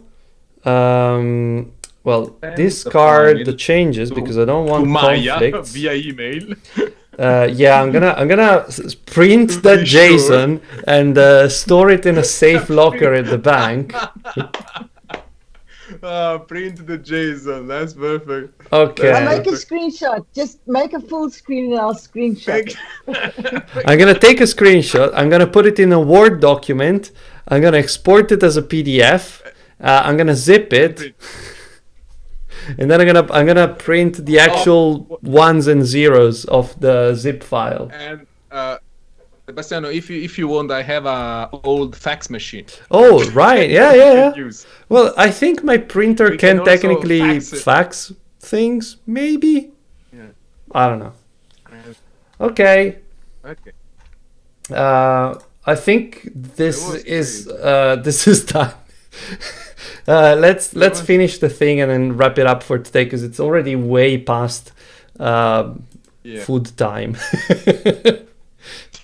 well, Send discard the the file changes because I don't To want Maia conflicts. via email. Yeah, I'm gonna print To that be sure. JSON and store it in a safe locker at the bank. Print the JSON. That's perfect. Okay. I'll make a screenshot. Just make a full screen and I'll screenshot. I'm gonna take a screenshot. I'm gonna put it in a Word document. I'm gonna export it as a PDF. I'm gonna zip it, and then I'm gonna print the actual ones and zeros of the zip file. And Sebastiano, if you want, I have a old fax machine. Oh, right. Yeah. You can use. Well, I think my printer We can can also technically fax it. fax things. Maybe. Yeah. I don't know. Okay. Okay. I think this was is time. Let's finish the thing and then wrap it up for today because it's already way past Yeah. food time.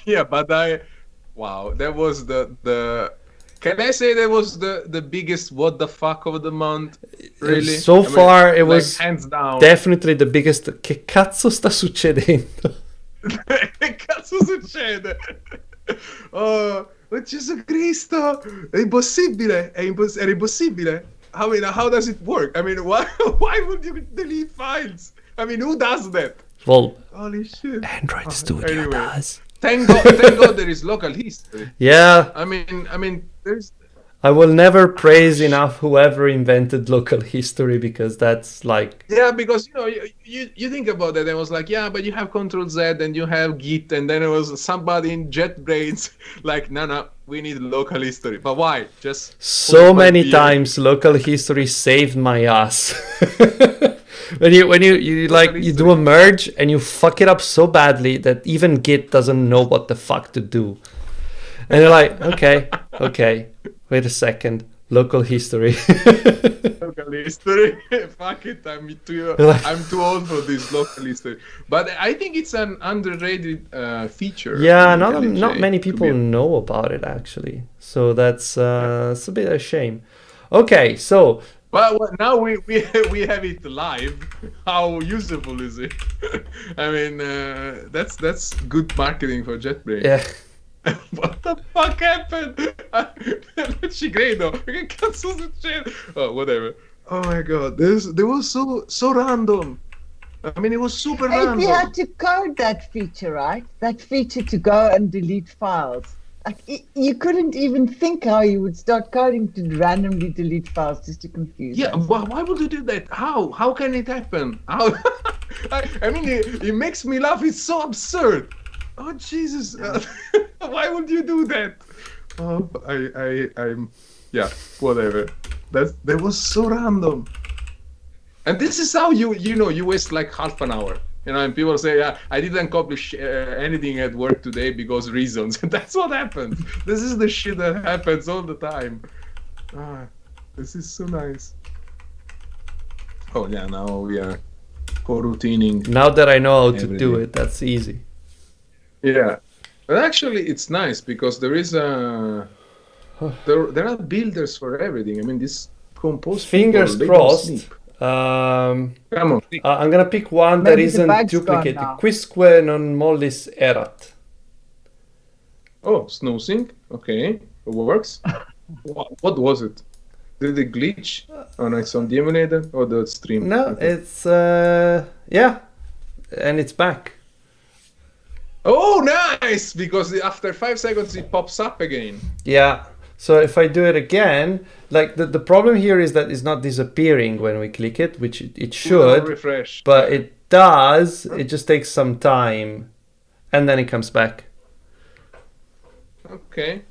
Yeah, but wow, that was the. Can I say that was the biggest what the fuck of the month? Really? So far, it like, was hands down. definitely the biggest. Che cazzo sta succedendo? Che cazzo succede? Oh Gesù Cristo! È impossibile! Era impossibile! I mean, how does it work? I mean, why would you delete files? I mean, who does that? Well, Holy shit. Android Studio does. Thank God there is local history. Yeah. I mean, there's. I will never praise enough whoever invented local history, because that's like... Yeah, because you think about that, and it was like, yeah, but you have Control Z and you have Git, and then it was somebody in JetBrains like, no, we need local history. But why? Just so many times local history saved my ass. when you do a merge and you fuck it up so badly that even Git doesn't know what the fuck to do. And you're like, okay, wait a second, local history. Local history. Fuck it, I'm too old for this local history. But I think it's an underrated feature. Yeah, not many people know about it actually. So that's it's a bit of a shame. Okay, so. Well, now we have it live. How useful is it? I mean, that's good marketing for JetBrains. Yeah. What the fuck happened? Ci credo. Che cazzo succede? Oh, whatever. Oh my god, there was so random. I mean, it was super random. You had to code that feature, right? That feature to go and delete files. Like, you couldn't even think how you would start coding to randomly delete files just to confuse us. Why would you do that? How can it happen? How? I mean, it makes me laugh. It's so absurd. Oh Jesus! Why would you do that? Oh, I'm whatever. That was so random. And this is how you waste like half an hour. And people say, yeah, I didn't accomplish anything at work today because reasons. And that's what happens. This is the shit that happens all the time. This is so nice. Oh yeah, now we are co-routining. Now that I know how to do it, that's easy. Yeah, but actually it's nice because there is there are builders for everything. I mean, this compose fingers crossed. Come on. I'm gonna pick one that isn't duplicated. Quisque non mollis erat. Oh, snoozing. Okay, it works. What was it? Did it glitch? Oh, no, it's on the emulator or the stream? No, okay. It's yeah, and it's back. Oh, nice! Because after 5 seconds it pops up again. Yeah. So if I do it again, like the problem here is that it's not disappearing when we click it, which it should. Refresh. But it does. It just takes some time, and then it comes back. Okay.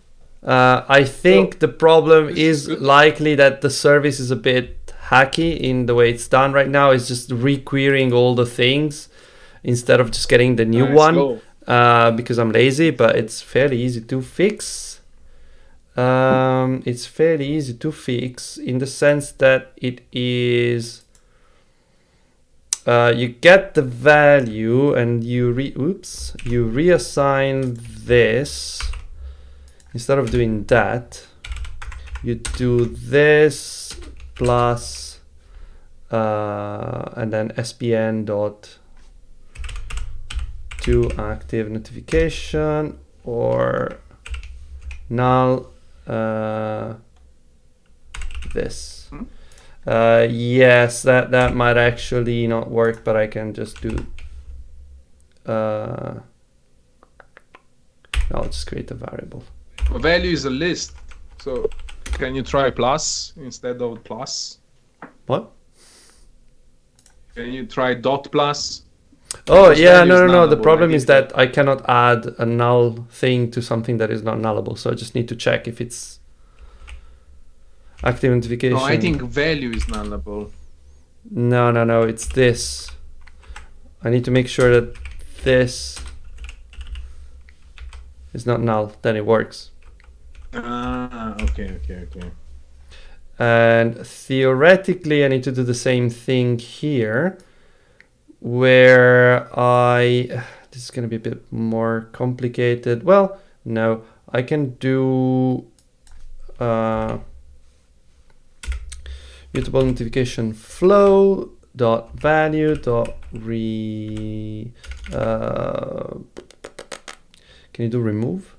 I think the problem is likely that the service is a bit hacky in the way it's done right now. It's just requerying all the things instead of just getting the new one. Because I'm lazy, but it's fairly easy to fix. It's fairly easy to fix in the sense that it is you get the value and you reassign this. Instead of doing that, you do this plus and then SPN dot to active notification or null this. Yes, that might actually not work, but I can just do I'll just create a variable. Value is a list, so can you try plus instead of plus? What? Can you try dot plus? Oh yeah, no. The problem is that I cannot add a null thing to something that is not nullable. So I just need to check if it's active notification. No, I think value is nullable. No. It's this. I need to make sure that this is not null. Then it works. Okay. And theoretically, I need to do the same thing here. Where this is going to be a bit more complicated. Well, no, I can do mutable notification flow dot value dot re. Can you do remove?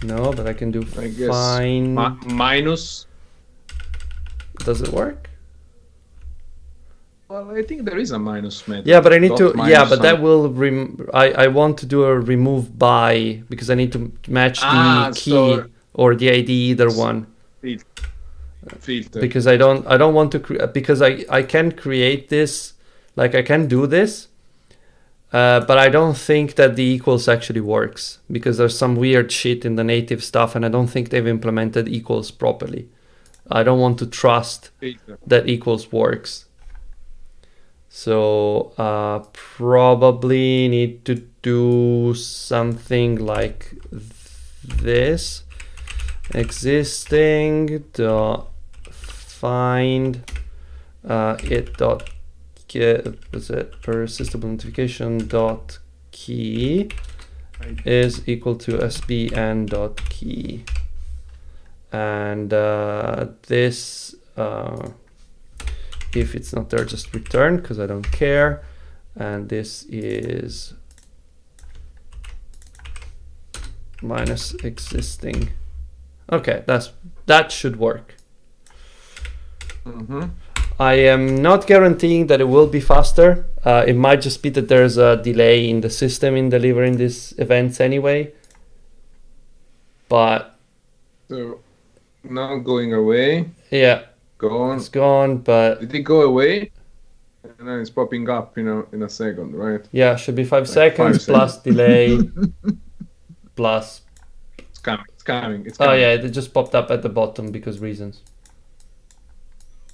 No, but I can do find minus. Does it work? Well, I think there is a minus method. Yeah, but I need to. Yeah, but that some- will. I want to do a remove by because I need to match the key so- or the ID, either one. Filter. Because I don't want to because I can create this, like I can do this, but I don't think that the equals actually works because there's some weird shit in the native stuff, and I don't think they've implemented equals properly. I don't want to trust Filter. that equals works. So probably need to do something like this. Existing dot find it dot get was it persistable notification dot key is equal to sbn dot key, and this if it's not there, just return because I don't care, and this is minus existing. Okay, that should work. I am not guaranteeing that it will be faster. It might just be that there's a delay in the system in delivering these events anyway. But So now going away. yeah, Gone. it's gone. But Did it go away? And then it's popping up in a second, right? yeah, should be 5 Like seconds 5 plus delay plus. It's coming. It's coming. It's Oh coming. yeah, it just popped up at the bottom because reasons.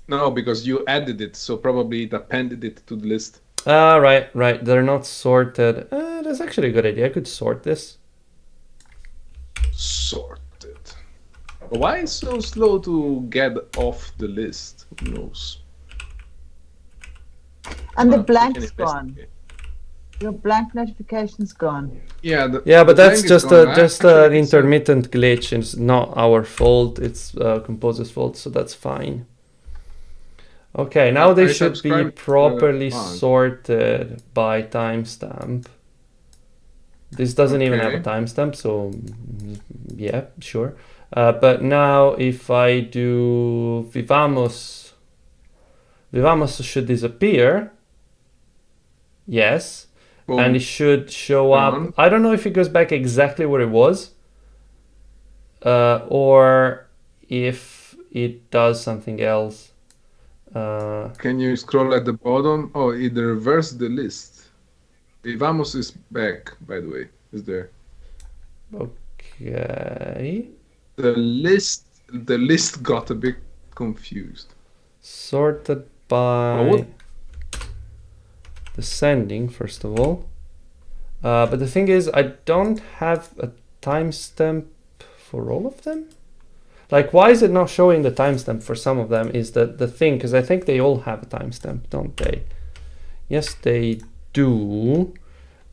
No, because you added it, so probably it appended it to the list. Ah, right. They're not sorted. That's actually a good idea. I could sort this. Sorted. But why is it so slow to get off the list? Who knows? And the Well, we blank's can gone. investigate. Your blank notification's gone. Yeah, Yeah, but the that's blank is just gone. just Actually, an it's a- intermittent glitch. It's not our fault. It's Composer's fault, so that's fine. Okay, now they I should be subscribed, properly bug. sorted by timestamp. This doesn't even have a Okay. timestamp, so yeah, sure. But now if I do Vivamos, Vivamos should disappear. Yes. Boom. And it should show up. On. I don't know if it goes back exactly where it was, or if it does something else. Can you scroll at the bottom? Oh, it reversed the list. Vivamos is back, by the way. Is there? Okay. The list got a bit confused. Sorted by Oh, what? descending, first of all. But the thing is, I don't have a timestamp for all of them. Like, why is it not showing the timestamp for some of them is the thing, because I think they all have a timestamp, don't they? Yes, they do.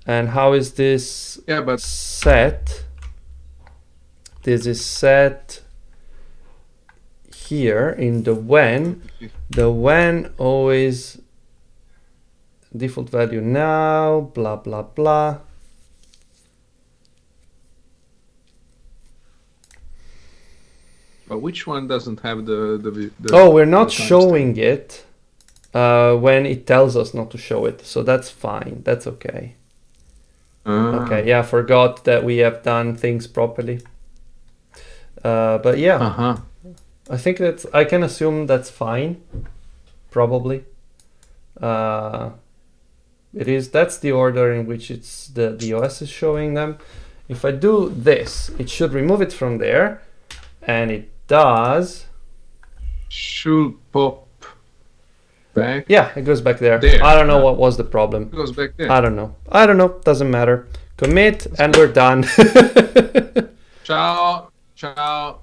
And how is this Yeah, but set? This is set here in the when. The when always default value now, blah, blah, blah. but which one doesn't have the Oh, we're not the timestamp? showing it when it tells us not to show it. So that's fine. That's okay. Ah. Okay, yeah, forgot that we have done things properly. But yeah, Uh-huh. I think I can assume that's fine. Probably. That's the order in which the OS is showing them. If I do this, it should remove it from there, and it does. Should pop back. Yeah, it goes back there. There, I don't know yeah. what was the problem. It goes back there. I don't know. Doesn't matter. Commit, and we're done. Ciao. Ciao.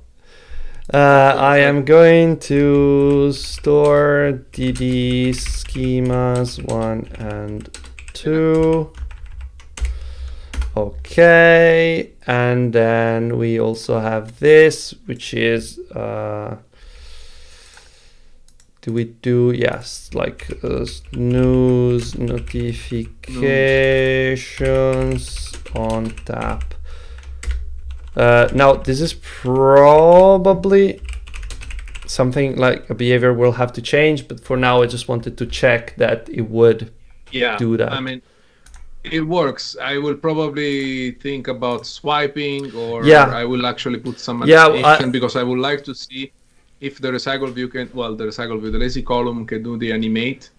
I am going to store DB schemas 1 and 2. Okay, and then we also have this, which is do we do, yes, like snooze notifications on tap. Now this is probably something like a behavior will have to change, but for now I just wanted to check that it would do that. I mean, it works. I will probably think about swiping, or I will actually put some animation, because I would like to see if the recycle view the lazy column can do the animate,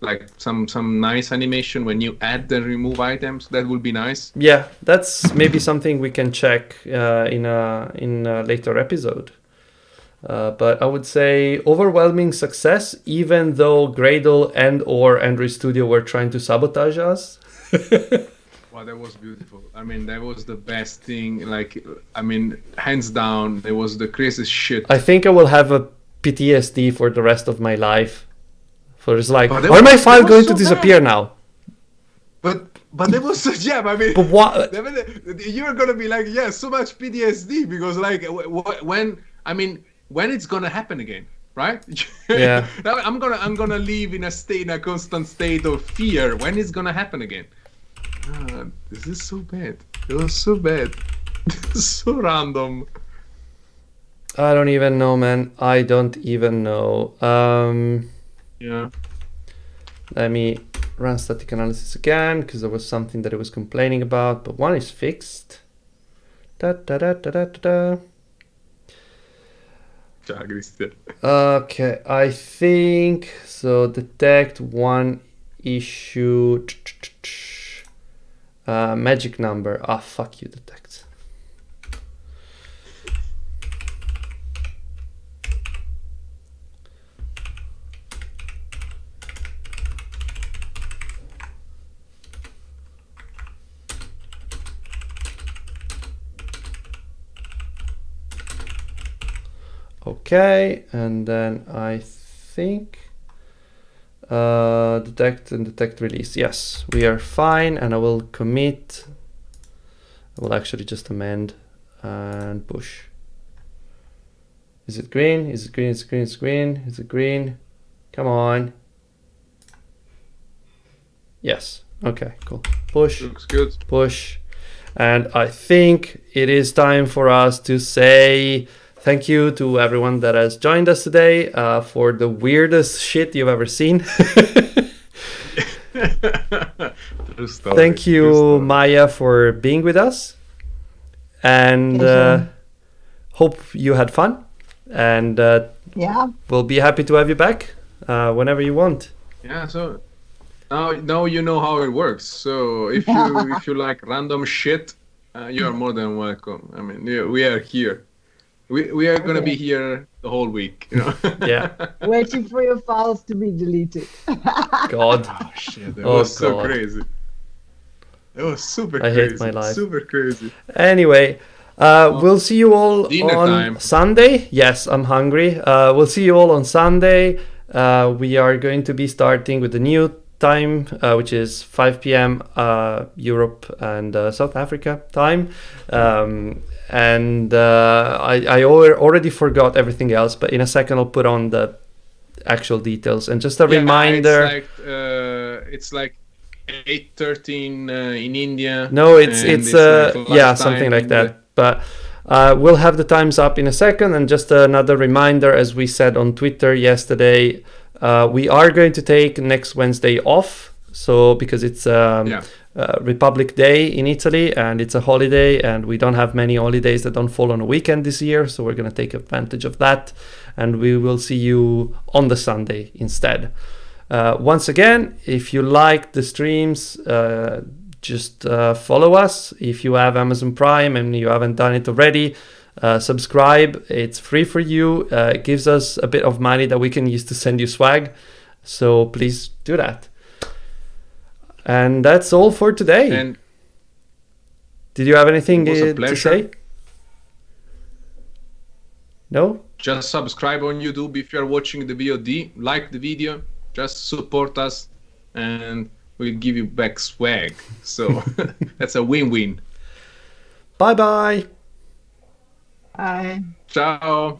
like some nice animation when you add and remove items. That would be nice. Yeah, that's maybe something we can check in a later episode. But I would say overwhelming success, even though Gradle and or Android Studio were trying to sabotage us. Wow, that was beautiful. I mean, that was the best thing. Like, I mean, hands down, it was the craziest shit. I think I will have a PTSD for the rest of my life. For it's like, are my files going to disappear now? But there was such, I mean, but what? You're gonna be like, so much PTSD, because like when it's gonna happen again, right? Yeah. I'm gonna live in a constant state of fear. When it's gonna happen again? This is so bad. It was so bad. So random. I don't even know, man. I don't even know. Yeah. Let me run static analysis again, because there was something that it was complaining about, but one is fixed. Okay, I think so. Detect one issue. Magic number. Fuck you, detect. Okay, and then I think detect and detect release. Yes, we are fine, and I will commit. I will actually just amend and push. Is it green? Is it green? Is it green? Is it green? Is it green? Come on. Yes. Okay, cool. Push. Looks good. Push. And I think it is time for us to say thank you to everyone that has joined us today for the weirdest shit you've ever seen. Thank you, Maia, for being with us. And hope you had fun. And we'll be happy to have you back whenever you want. Yeah, so now you know how it works. So if you like random shit, you are more than welcome. I mean, we are here. We are gonna be here the whole week, you know. Yeah. Waiting for your files to be deleted. God. Oh shit! That was so crazy. It was super crazy. I hate my life. Super crazy. Anyway, we'll see you all on time. Sunday. Yes, I'm hungry. We'll see you all on Sunday. We are going to be starting with the new time, which is 5 p.m. Europe and South Africa time. And I already forgot everything else, but in a second I'll put on the actual details. And just a reminder, it's like 8:13 in India. No, it's like something like that. But we'll have the times up in a second. And just another reminder, as we said on Twitter yesterday, we are going to take next Wednesday off. So because it's Republic Day in Italy, and it's a holiday, and we don't have many holidays that don't fall on a weekend this year, so we're going to take advantage of that, and we will see you on the Sunday instead. Once again, if you like the streams, just follow us. If you have Amazon Prime and you haven't done it already, subscribe. It's free for you. It gives us a bit of money that we can use to send you swag, so please do that. And that's all for today. And did you have anything to say? No? Just subscribe on YouTube if you're watching the VOD. Like the video. Just support us. And we'll give you back swag. So that's a win-win. Bye-bye. Bye. Ciao.